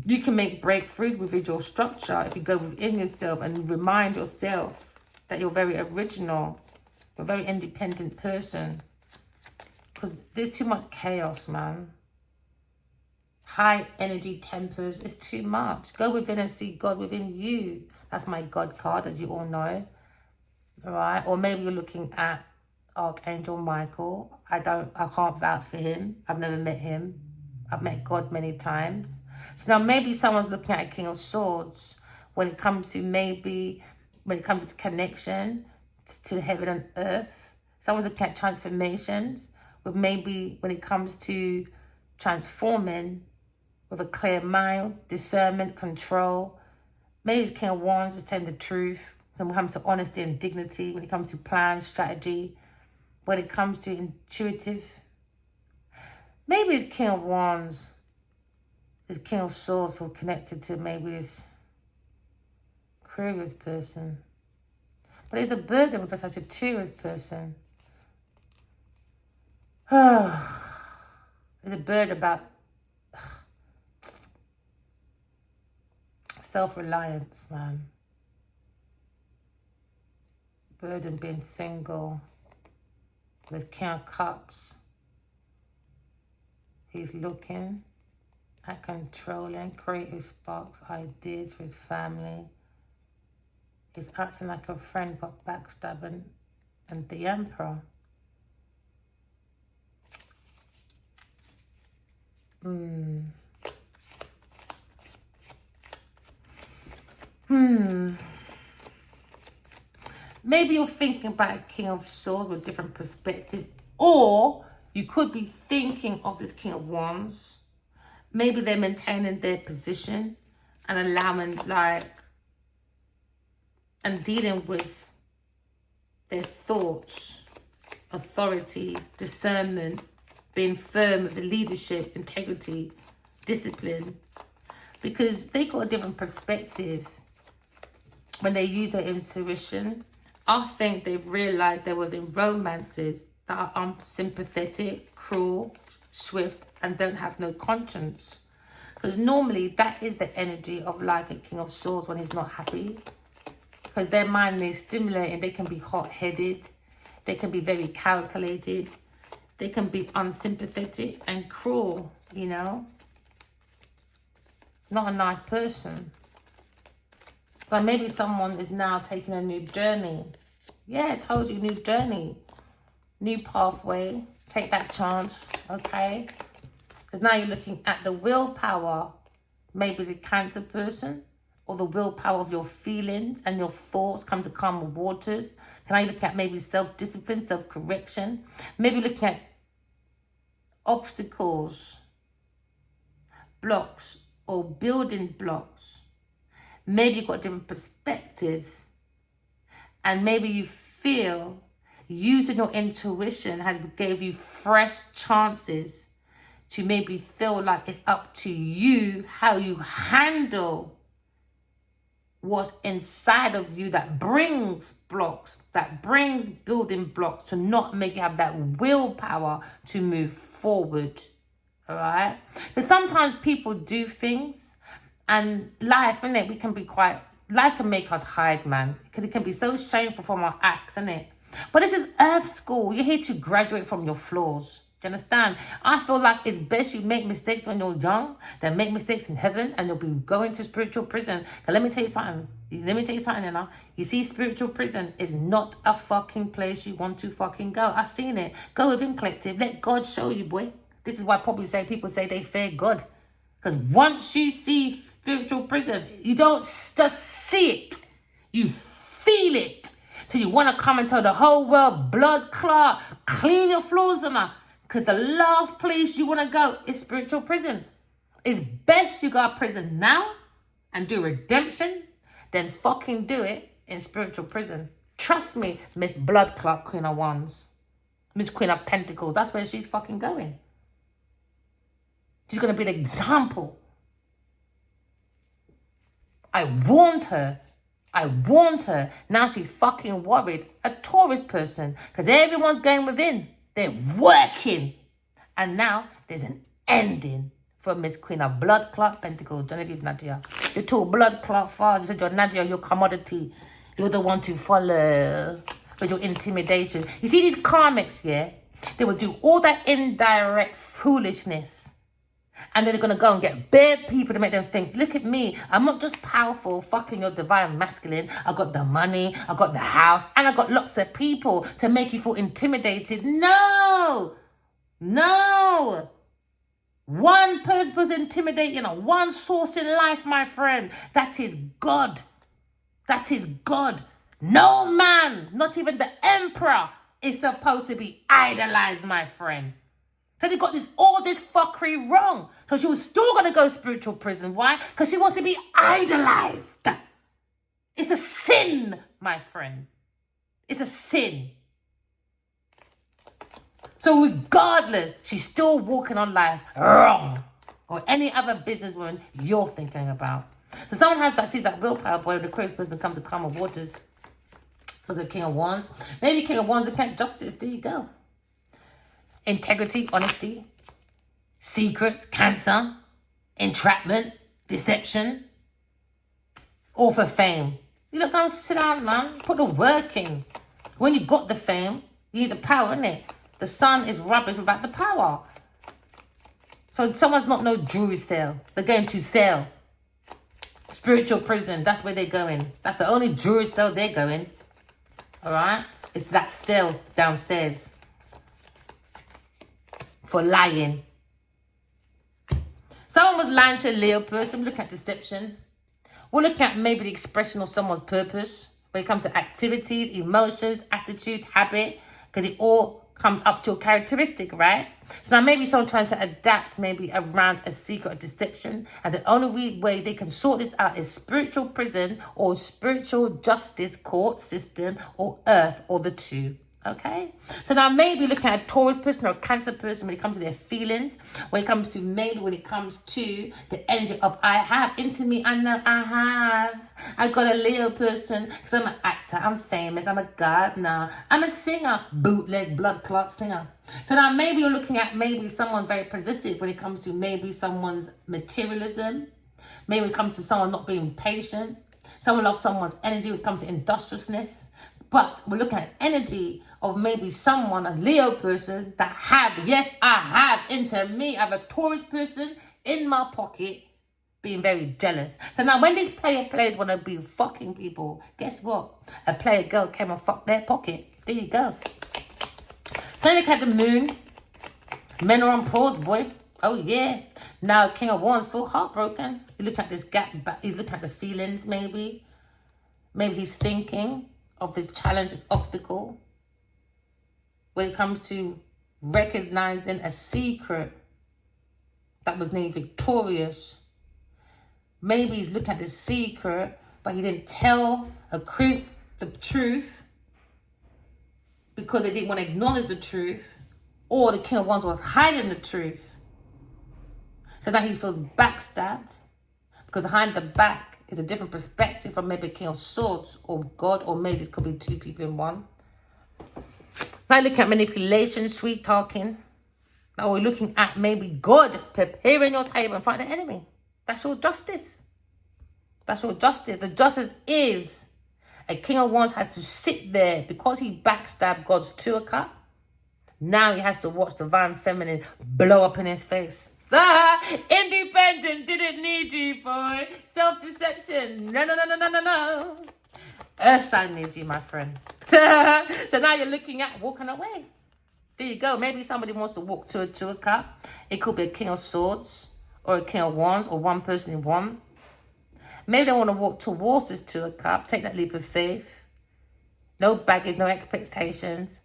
You can make breakthroughs within your structure if you go within yourself and remind yourself that you're very original. You're a very independent person. Because there's too much chaos, man. High energy tempers. It's too much. Go within and see God within you. That's my God card, as you all know. All right? Or maybe you're looking at Archangel Michael. I can't vouch for him. I've never met him. I've met God many times. So now maybe someone's looking at a King of Swords when it comes to the connection to heaven and earth. Someone's looking at transformations. But maybe when it comes to transforming with a clear mind, discernment, control. Maybe it's King of Wands is telling the truth. When it comes to honesty and dignity. When it comes to plan, strategy. When it comes to intuitive. Maybe it's King of Wands. It's King of Swords for connected to maybe this Aquarius person. But it's a burden with a Sagittarius person. There's a burden about self-reliance, man. Burden being single. There's King of Cups. He's looking at controlling, creative sparks, ideas for his family. He's acting like a friend but backstabbing. And the Emperor. Maybe you're thinking about a King of Swords with a different perspective. Or you could be thinking of this King of Wands. Maybe they're maintaining their position and allowing and dealing with their thoughts, authority, discernment, being firm with the leadership, integrity, discipline, because they got a different perspective when they use their intuition. I think they've realized there was in romances that are unsympathetic, cruel, swift, and don't have no conscience. Because normally that is the energy of like a King of Swords when he's not happy. Because their mind is stimulating. They can be hot-headed. They can be very calculated. They can be unsympathetic and cruel, you know. Not a nice person. So maybe someone is now taking a new journey. Yeah, I told you, new journey. New pathway. Take that chance, okay? Because now you're looking at the willpower. Maybe the Cancer person. Or the willpower of your feelings and your thoughts come to calm waters. Can I look at maybe self-discipline, self-correction? Maybe looking at obstacles, blocks, or building blocks. Maybe you've got a different perspective. And maybe you feel using your intuition has gave you fresh chances to maybe feel like it's up to you how you handle what's inside of you that brings blocks, that brings building blocks to not make you have that willpower to move forward. All right? Because sometimes people do things and life, innit, we can be quite, life can make us hide, man. Because it can be so shameful from our acts, innit? But this is Earth School. You're here to graduate from your flaws. Do you understand? I feel like it's best you make mistakes when you're young than make mistakes in heaven and you'll be going to spiritual prison. Now, let me tell you something. You know. You see, spiritual prison is not a fucking place you want to fucking go. I've seen it. Go within collective. Let God show you, boy. This is why probably people say they fear God. Because once you see spiritual prison, you don't just see it. You feel it. So you want to come and tell the whole world, blood clot, clean your floors and that. Because the last place you want to go is spiritual prison. It's best you go to prison now and do redemption than fucking do it in spiritual prison. Trust me, Miss Blood Clot, Queen of Wands. Miss Queen of Pentacles. That's where she's fucking going. She's going to be the example. I warned her. Now she's fucking worried. A Taurus person. Because everyone's going within. They're working. And now there's an ending for Miss Queen of Blood Clot Pentacles. Genevieve Nadia. The two blood clot fathers. You said you're Nadia, your commodity. You're the one to follow with your intimidation. You see these karmics, yeah? They will do all that indirect foolishness. And then they're going to go and get bare people to make them think, look at me. I'm not just powerful, fucking your divine masculine. I got the money, I got the house, and I got lots of people to make you feel intimidated. No! One person was intimidating, one source in life, my friend. That is God. No man, not even the emperor, is supposed to be idolized, my friend. So they got all this fuckery wrong. So she was still going to go spiritual prison. Why? Because she wants to be idolized. It's a sin, my friend. It's a sin. So regardless, she's still walking on life wrong. Or any other businesswoman you're thinking about. So someone sees that willpower boy, the crazy person come to calm of waters. Because of King of Wands. Maybe King of Wands and justice. There you go. Integrity, honesty, secrets, Cancer, entrapment, deception, all for fame. You look, go and sit down, man. Put the work in. When you got the fame, you need the power, innit? The sun is rubbish without the power. So someone's not no jewelry sale. They're going to sell. Spiritual prison, that's where they're going. That's the only jewelry sale they're going. All right? It's that sale downstairs. For lying. Someone was lying to a Leo person. Look at deception. We'll look at maybe the expression of someone's purpose when it comes to activities, emotions, attitude, habit, because it all comes up to your characteristic, right? So now maybe someone trying to adapt maybe around a secret or deception, and the only way they can sort this out is spiritual prison or spiritual justice court system or earth, or the two. Okay, so now maybe looking at a Taurus person or a Cancer person when it comes to their feelings, when it comes to the energy of I have. Into me, I know I have. I got a Leo person because I'm an actor, I'm famous, I'm a gardener, I'm a singer, bootleg blood clot singer. So now maybe you're looking at maybe someone very possessive when it comes to maybe someone's materialism. Maybe it comes to someone not being patient. Someone loves someone's energy when it comes to industriousness. But we're looking at energy of maybe someone, a Leo person, that have, yes, I have into me. I have a Taurus person in my pocket being very jealous. So now when these players want to be fucking people, guess what? A player girl came and fucked their pocket. There you go. Then look at the moon. Men are on pause, boy. Oh, yeah. Now King of Wands feel heartbroken. You look at this gap, he's looking at the feelings maybe. Maybe he's thinking of this challenge, this obstacle. When it comes to recognizing a secret that was named victorious. Maybe he's looking at the secret, but he didn't tell the truth because they didn't want to acknowledge the truth, or the King of Wands was hiding the truth. So now he feels backstabbed because behind the back is a different perspective from maybe King of Swords or God, or maybe this could be two people in one. Now look at manipulation, sweet talking. Now we're looking at maybe God preparing your table in front of the enemy. That's your justice. That's your justice. The justice is a King of Wands has to sit there because he backstabbed God's Two of Cups. Now he has to watch divine feminine blow up in his face. Independent didn't need you, boy. Self-deception. No. Earth sign needs you, my friend. So now you're looking at walking away. There you go. Maybe somebody wants to walk to a Two of Cups. It could be a King of Swords or a King of Wands, or one person in one. Maybe they want to walk towards this Two of Cups. Take that leap of faith. No baggage, no expectations.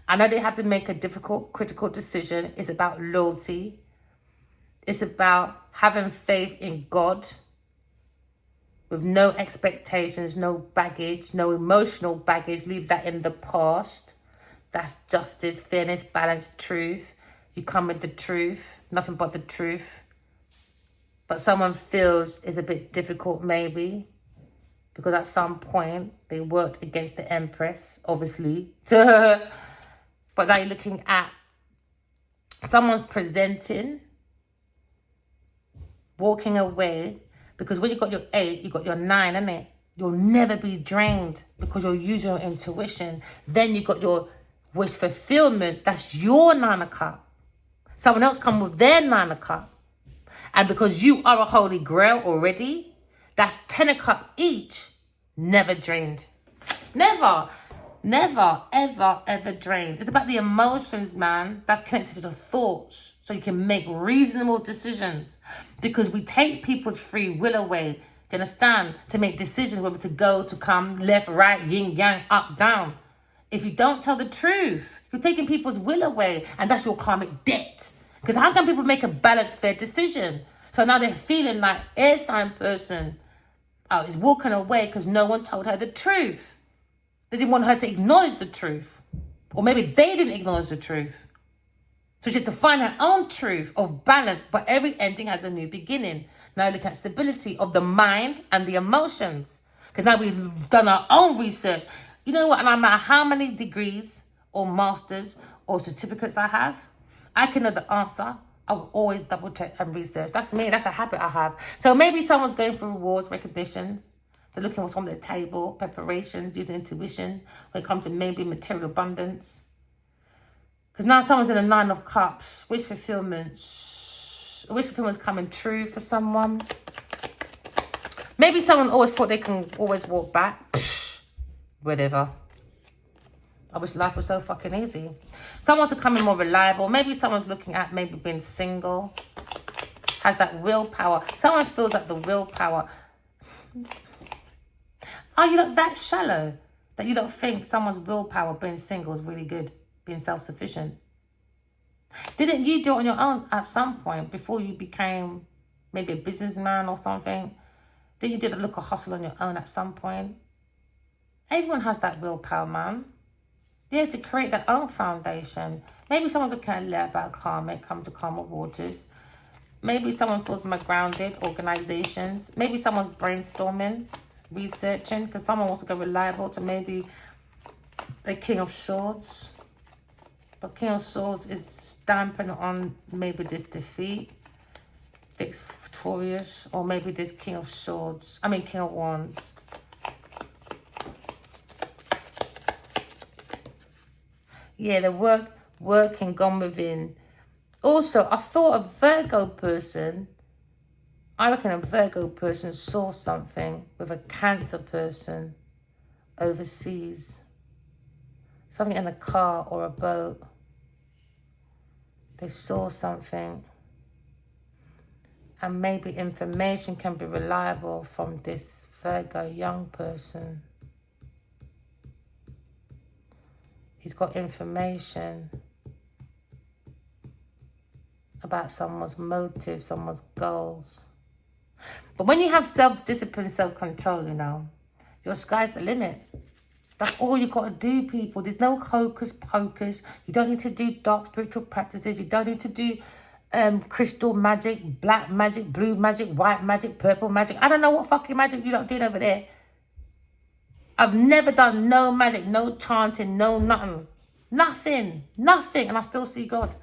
I know they have to make a difficult, critical decision. It's about loyalty. It's about having faith in God with no expectations, no baggage, no emotional baggage. Leave that in the past. That's justice, fairness, balance, truth. You come with the truth, nothing but the truth. But someone feels it's a bit difficult maybe because at some point they worked against the Empress, obviously. But now you're looking at someone's presenting, walking away, because when you got your 8, you got your 9, innit? You'll never be drained because you're using your intuition. Then you got your wish fulfillment. That's your 9 of Cups. Someone else come with their 9 of Cups. And because you are a holy grail already, that's 10 of Cups each. Never drained. Never, ever drained. It's about the emotions, man. That's connected to the thoughts. So you can make reasonable decisions. Because we take people's free will away, do you understand? To make decisions whether to go, to come, left, right, yin, yang, up, down. If you don't tell the truth, you're taking people's will away. And that's your karmic debt. Because how can people make a balanced, fair decision? So now they're feeling like air sign person is walking away because no one told her the truth. They didn't want her to acknowledge the truth. Or maybe they didn't acknowledge the truth. So she had to find her own truth of balance, but every ending has a new beginning. Now look at stability of the mind and the emotions. Because now we've done our own research. You know what? No matter how many degrees or masters or certificates I have, I can know the answer. I will always double check and research. That's me. That's a habit I have. So maybe someone's going for rewards, recognitions. They're looking what's on their table, preparations, using intuition when it comes to maybe material abundance. Because now someone's in a 9 of Cups. Wish fulfillment. Wish fulfillment's coming true for someone. Maybe someone always thought they can always walk back. Whatever. I wish life was so fucking easy. Someone's becoming more reliable. Maybe someone's looking at maybe being single. Has that willpower. Someone feels like the willpower. Are you not that shallow that you don't think someone's willpower being single is really good? Being self-sufficient? Didn't you do it on your own at some point before you became maybe a businessman or something? Didn't you do a look of hustle on your own at some point? Everyone has that willpower, man. Yeah, to create their own foundation. Maybe someone's looking at learn about karmic, come to calmer waters. Maybe someone feels more grounded, organizations. Maybe someone's brainstorming, researching, because someone wants to go reliable to maybe the King of Swords. But King of Swords is stamping on maybe this defeat, victorious, or maybe this King of Swords, King of Wands. Yeah, the working gone within. Also, I thought a Virgo person, I reckon a Virgo person saw something with a Cancer person overseas. Something in a car or a boat. They saw something. And maybe information can be reliable from this Virgo young person. He's got information about someone's motives, someone's goals. But when you have self-discipline, self-control, you know, your sky's the limit. That's all you got to do, people. There's no hocus pocus. You don't need to do dark spiritual practices. You don't need to do crystal magic, black magic, blue magic, white magic, purple magic. I don't know what fucking magic you lot doing over there. I've never done no magic, no chanting, no nothing. Nothing. And I still see God.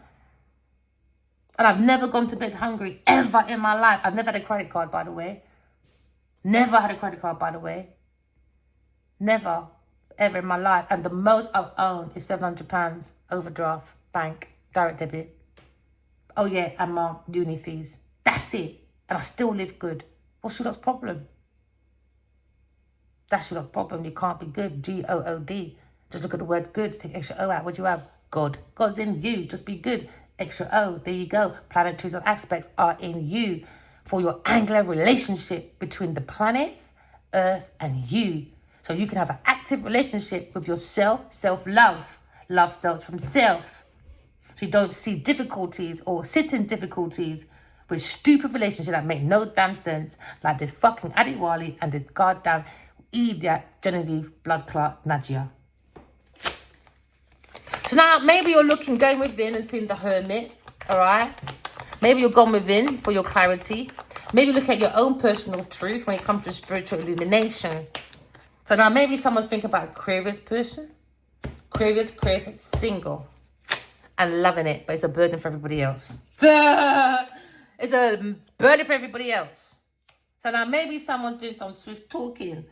And I've never gone to bed hungry ever in my life. I've never had a credit card, by the way. Never had a credit card, by the way. Never, ever in my life. And the most I've owned is £700 overdraft, bank, direct debit. Oh yeah, and my uni fees. That's it. And I still live good. What's your lot's problem? That's your lot's problem. You can't be good. G-O-O-D. Just look at the word good. Take extra O out. What do you have? God. God's in you. Just be good. Extra O. There you go. Planetaries of aspects are in you for your angular relationship between the planets, Earth, and you. So you can have an active relationship with yourself, self-love. Love starts from self. So you don't see difficulties or sit in difficulties with stupid relationships that make no damn sense, like this fucking Adiwali and this goddamn idiot Genevieve blood clot Nadia. So now maybe you're going within and seeing the Hermit, all right? Maybe you're going within for your clarity. Maybe look at your own personal truth when it comes to spiritual illumination. So now maybe someone's thinking about Aquarius person. Aquarius, single and loving it, but it's a burden for everybody else. It's a burden for everybody else. So now maybe someone's doing some Swift talking.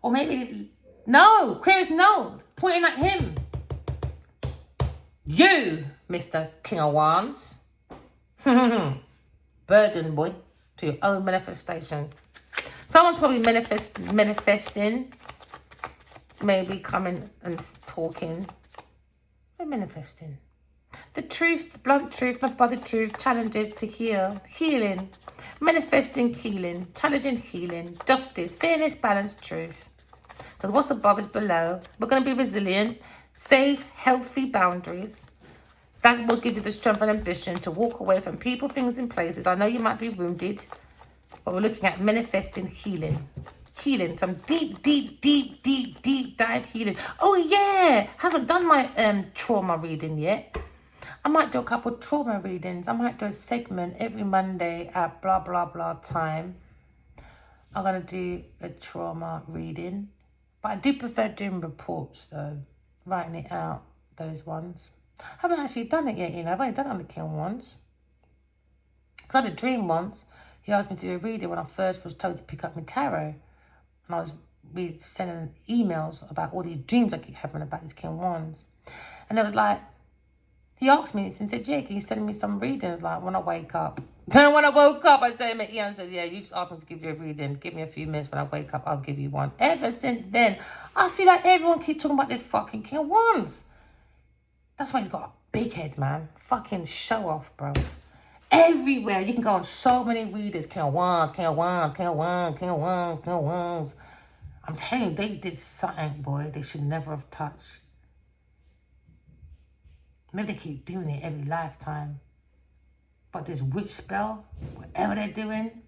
Or maybe it's... No, Aquarius, no. Pointing at him. You, Mr. King of Wands. Burden, boy, to your own manifestation. Someone's probably manifesting. Maybe coming and talking. They're manifesting. The truth, the blunt truth, not by the truth, challenges to heal. Healing. Manifesting healing. Challenging healing. Justice. Fairness, balance, truth. Because what's above is below. We're going to be resilient. Safe, healthy boundaries. That's what gives you the strength and ambition to walk away from people, things, and places. I know you might be wounded, but we're looking at manifesting healing. Healing. Some deep dive healing. Oh, yeah. Haven't done my trauma reading yet. I might do a couple trauma readings. I might do a segment every Monday at blah, blah, blah time. I'm going to do a trauma reading. But I do prefer doing reports, though. Writing it out, those ones. I haven't actually done it yet, you know. I've only done it on the King once. Because I had a dream once. He asked me to do a reading when I first was told to pick up my tarot. And I was sending emails about all these dreams I keep having about these King Wands. And it was like, he asked me and said, Jake, can you send me some readings, like, when I wake up? Then when I woke up, I said, Ian said, yeah, you just asked me to give you a reading. Give me a few minutes when I wake up, I'll give you one. Ever since then, I feel like everyone keeps talking about this fucking King of Wands. That's why he's got a big head, man. Fucking show off, bro. Everywhere. You can go on so many readers. King of Wands, King of Wands, King of Wands, King of Wands, King of Wands. I'm telling you, they did something, boy, they should never have touched. Maybe they keep doing it every lifetime. But this witch spell, whatever they're doing,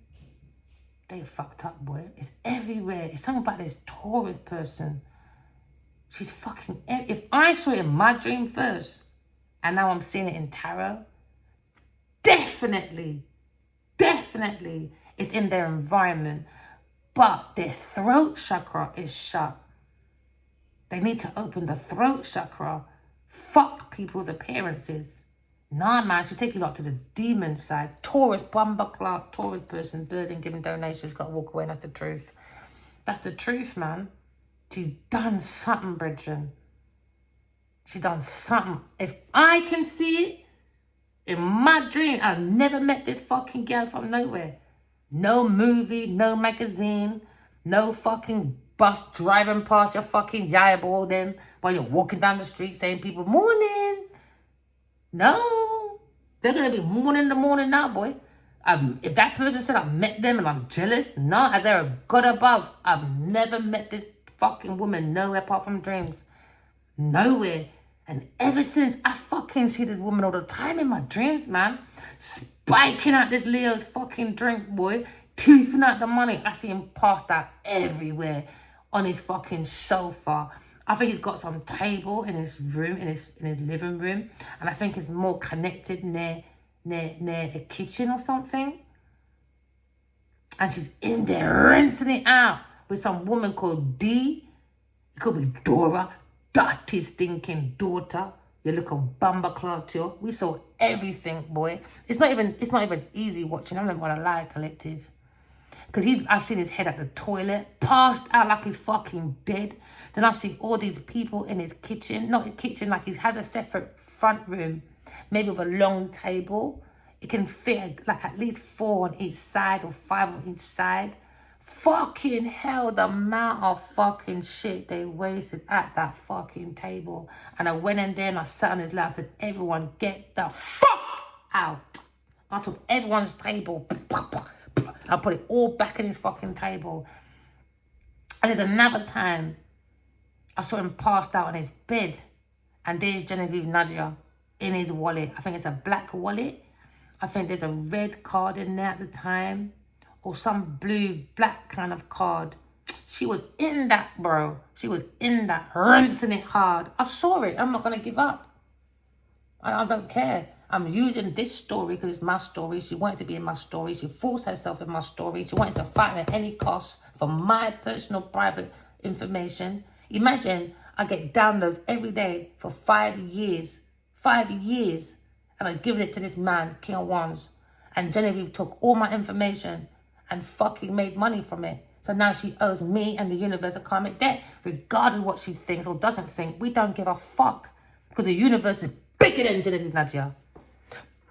they fucked up, boy. It's everywhere. It's something about this Taurus person. She's fucking... If I saw it in my dream first, and now I'm seeing it in tarot, definitely, it's in their environment. But their throat chakra is shut. They need to open the throat chakra. Fuck people's appearances. Nah, man, should take you lot to the demon side. Taurus, bumper clock, Taurus person, burden, giving donations, got to walk away. That's the truth. That's the truth, man. She's done something, Bridget. She done something. If I can see it in my dream, I've never met this fucking girl from nowhere. No movie, no magazine, no fucking bus driving past your fucking eyeball then while you're walking down the street saying people, morning. No. They're going to be morning in the morning now, boy. If that person said I met them and I'm jealous, no, as they're a God above. I've never met this fucking woman nowhere apart from dreams. Nowhere. And ever since, I fucking see this woman all the time in my dreams, man. Spiking out this Leo's fucking drinks, boy. Teething out the money. I see him passed out everywhere on his fucking sofa. I think he's got some table in his room, in his living room. And I think it's more connected near a kitchen or something. And she's in there rinsing it out with some woman called D. It could be Dora. Dirty stinking daughter. You look a bumper cloud too. We saw everything, boy. It's not even easy watching. I don't want to lie, collective. Because I've seen his head at the toilet, passed out like he's fucking dead. Then I see all these people in his kitchen. Not his kitchen, like he has a separate front room. Maybe with a long table. It can fit like at least 4 on each side or 5 on each side. Fucking hell, the amount of fucking shit they wasted at that fucking table. And I went in there and I sat on his lap and said, everyone get the fuck out. I took everyone's table. I put it all back in his fucking table. And there's another time I saw him passed out on his bed. And there's Genevieve Nadia in his wallet. I think it's a black wallet. I think there's a red card in there at the time. Or some blue, black kind of card. She was in that, bro. She was in that, rinsing it hard. I saw it. I'm not going to give up. I don't care. I'm using this story because it's my story. She wanted to be in my story. She forced herself in my story. She wanted to fight me at any cost for my personal private information. Imagine I get downloads every day for 5 years. 5 years. And I give it to this man, King of Wands. And Genevieve took all my information and fucking made money from it. So now she owes me and the universe a karmic debt. Regardless of what she thinks or doesn't think, we don't give a fuck. Because the universe is bigger than Genevieve Nadia.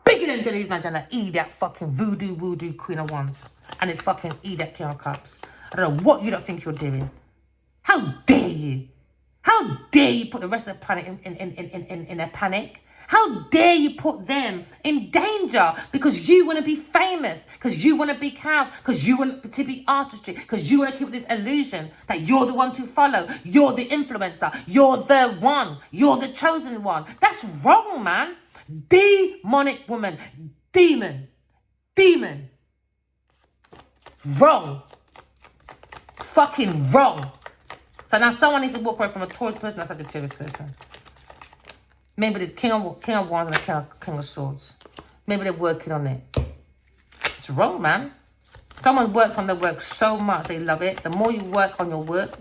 Bigger than Genevieve Nadia and E, that fucking voodoo Queen of Wands. And it's fucking E, that King of Cups. I don't know what you don't think you're doing. How dare you? How dare you put the rest of the planet in a panic? How dare you put them in danger because you want to be famous, because you want a big house, because you want to be artistry, because you want to keep this illusion that you're the one to follow, you're the influencer, you're the one, you're the chosen one. That's wrong, man. Demonic woman. Demon. Wrong. It's fucking wrong. So now someone needs to walk away from a Taurus person that's a Sagittarius person. Maybe there's King of Wands and a King of Swords. Maybe they're working on it. It's wrong, man. Someone works on their work so much, they love it. The more you work on your work,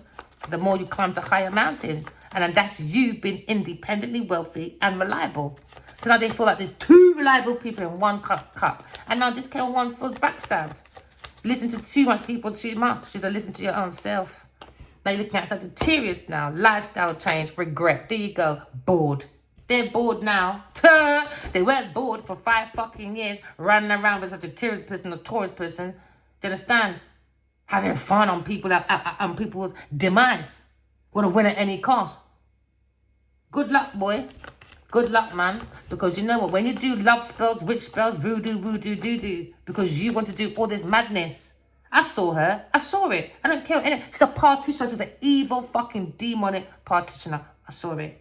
the more you climb to higher mountains. And then that's you being independently wealthy and reliable. So now they feel like there's 2 reliable people in one cup. And now this King of Wands feels backstabbed. Listen to too much people too much. You should listen to your own self. Now you're looking at Sagittarius now. Lifestyle change, regret. There you go. Bored. They're bored now. They weren't bored for 5 fucking years running around with such a Sagittarius person, a Taurus person. Do you understand? Having fun on people's demise. Want to win at any cost. Good luck, boy. Good luck, man. Because you know what? When you do love spells, witch spells, voodoo, doo-doo, because you want to do all this madness. I saw her. I saw it. I don't care. She's a partitioner. She's an evil fucking demonic partitioner. I saw it.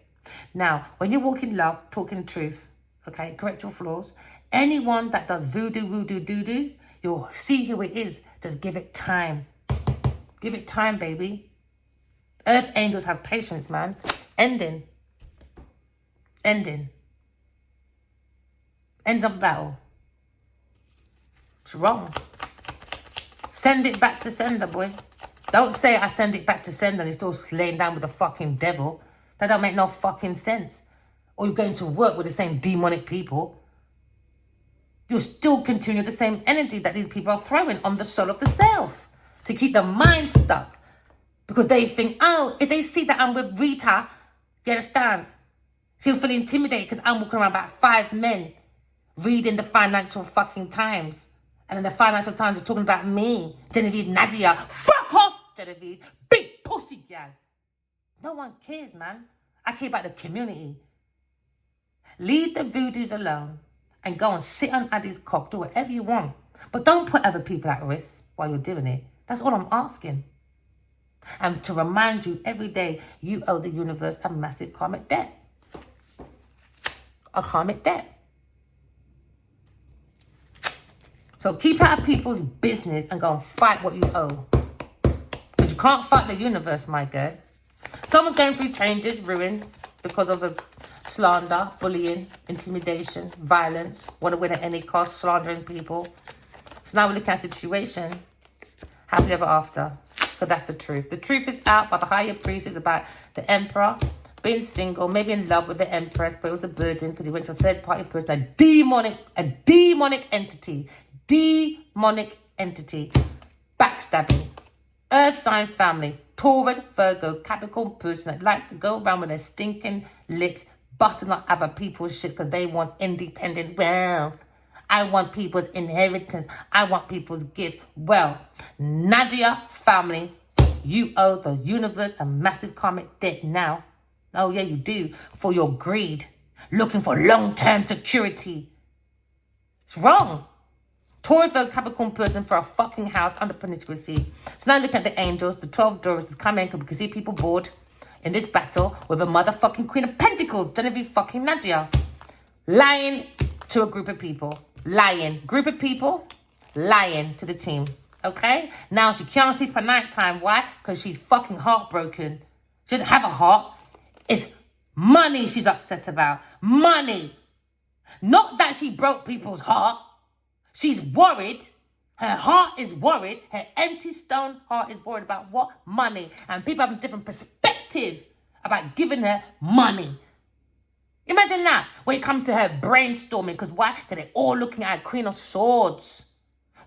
Now, when you walk in love, talking truth, okay, correct your flaws. Anyone that does voodoo, doo-doo, you'll see who it is. Just give it time. Give it time, baby. Earth angels have patience, man. Ending. End of battle. It's wrong. Send it back to sender, boy. Don't say I send it back to sender and you're still laying down with the fucking devil. That don't make no fucking sense. Or you're going to work with the same demonic people. You'll still continue the same energy that these people are throwing on the soul of the self. To keep the mind stuck. Because they think, oh, if they see that I'm with Rita, you understand? She'll feel intimidated because I'm walking around about 5 men reading the Financial fucking Times. And then the Financial Times are talking about me, Genevieve Nadia. Fuck off, Genevieve. Big pussy gal. No one cares, man. I care about the community. Leave the voodoos alone and go and sit on Addie's cock. Do whatever you want. But don't put other people at risk while you're doing it. That's all I'm asking. And to remind you every day, you owe the universe a massive karmic debt. A karmic debt. So keep out of people's business and go and fight what you owe. Because you can't fight the universe, my girl. Someone's going through changes, ruins, because of a slander, bullying, intimidation, violence, want to win at any cost, slandering people. So now we look at a situation, happily ever after. Because that's the truth. The truth is out by the higher priest. It's about the emperor being single, maybe in love with the empress, but it was a burden because he went to a third-party person, a demonic entity. Demonic entity. Backstabbing. Earth sign family. Taurus, Virgo, Capricorn person that likes to go around with their stinking lips, busting up other people's shit because they want independent wealth. I want people's inheritance. I want people's gifts. Well, Nadia family, you owe the universe a massive karmic debt now. Oh, yeah, you do. For your greed. Looking for long-term security. It's wrong. Taurus, Virgo, Capricorn person for a fucking house under promiscuity. So now look at the angels. The 12 doors is coming because we can see people bored in this battle with a motherfucking Queen of Pentacles, Genevieve fucking Nadia. Lying to a group of people. Lying. Group of people lying to the team. Okay? Now she can't sleep at night time. Why? Because she's fucking heartbroken. She doesn't have a heart. It's money she's upset about. Money. Not that she broke people's heart. She's worried. Her heart is worried. Her empty stone heart is worried about what? Money. And people have a different perspective about giving her money. Imagine that when it comes to her brainstorming. Because why? Because they're all looking at a Queen of Swords.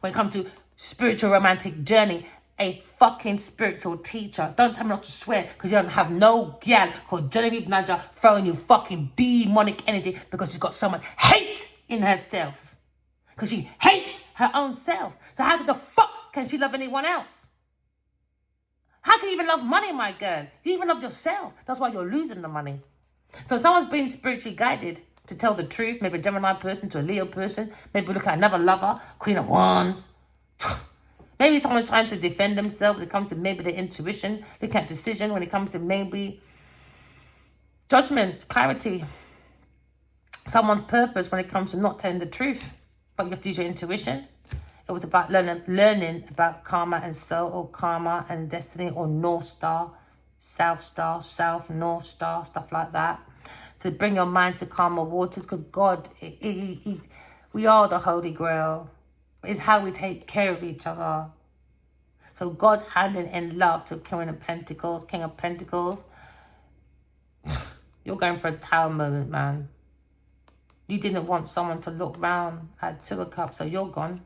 When it comes to spiritual romantic journey, a fucking spiritual teacher. Don't tell me not to swear because you don't have no gal called Genevieve Nadia throwing you fucking demonic energy because she's got so much hate in herself. Because she hates her own self. So how the fuck can she love anyone else? How can you even love money, my girl? You even love yourself. That's why you're losing the money. So someone's being spiritually guided to tell the truth. Maybe a Gemini person to a Leo person. Maybe look at another lover, Queen of Wands. Maybe someone's trying to defend themselves when it comes to maybe their intuition. Look at decision when it comes to maybe judgment, clarity. Someone's purpose when it comes to not telling the truth. But you have to use your intuition. It was about learning about karma and soul, or karma and destiny, or North Star, South, North Star, stuff like that. So bring your mind to calmer waters because God, we are the Holy Grail. It's how we take care of each other. So God's handing in love to King of Pentacles. You're going for a tower moment, man. You didn't want someone to look round at 2 of Cups, so you're gone.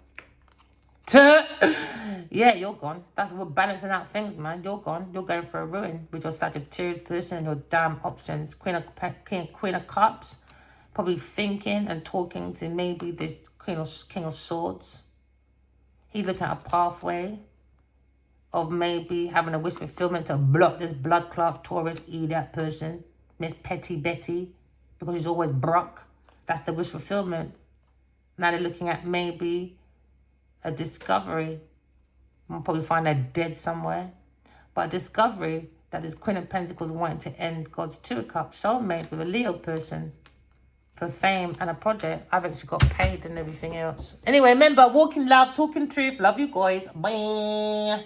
Yeah, you're gone. That's what balancing out things, man. You're gone. You're going for a ruin with your Sagittarius person and your damn options. Queen of Cups, probably thinking and talking to maybe this King of Swords. He's looking at a pathway of maybe having a wish fulfillment to block this blood clot Taurus idiot person, Miss Petty Betty, because she's always broke. That's the wish fulfillment. Now they're looking at maybe a discovery. I'll probably find her dead somewhere. But a discovery that this Queen of Pentacles wanting to end God's 2 of Cups soulmates with a Leo person for fame and a project. I've actually got paid and everything else. Anyway, remember, walking love, talking truth. Love you guys. Bye.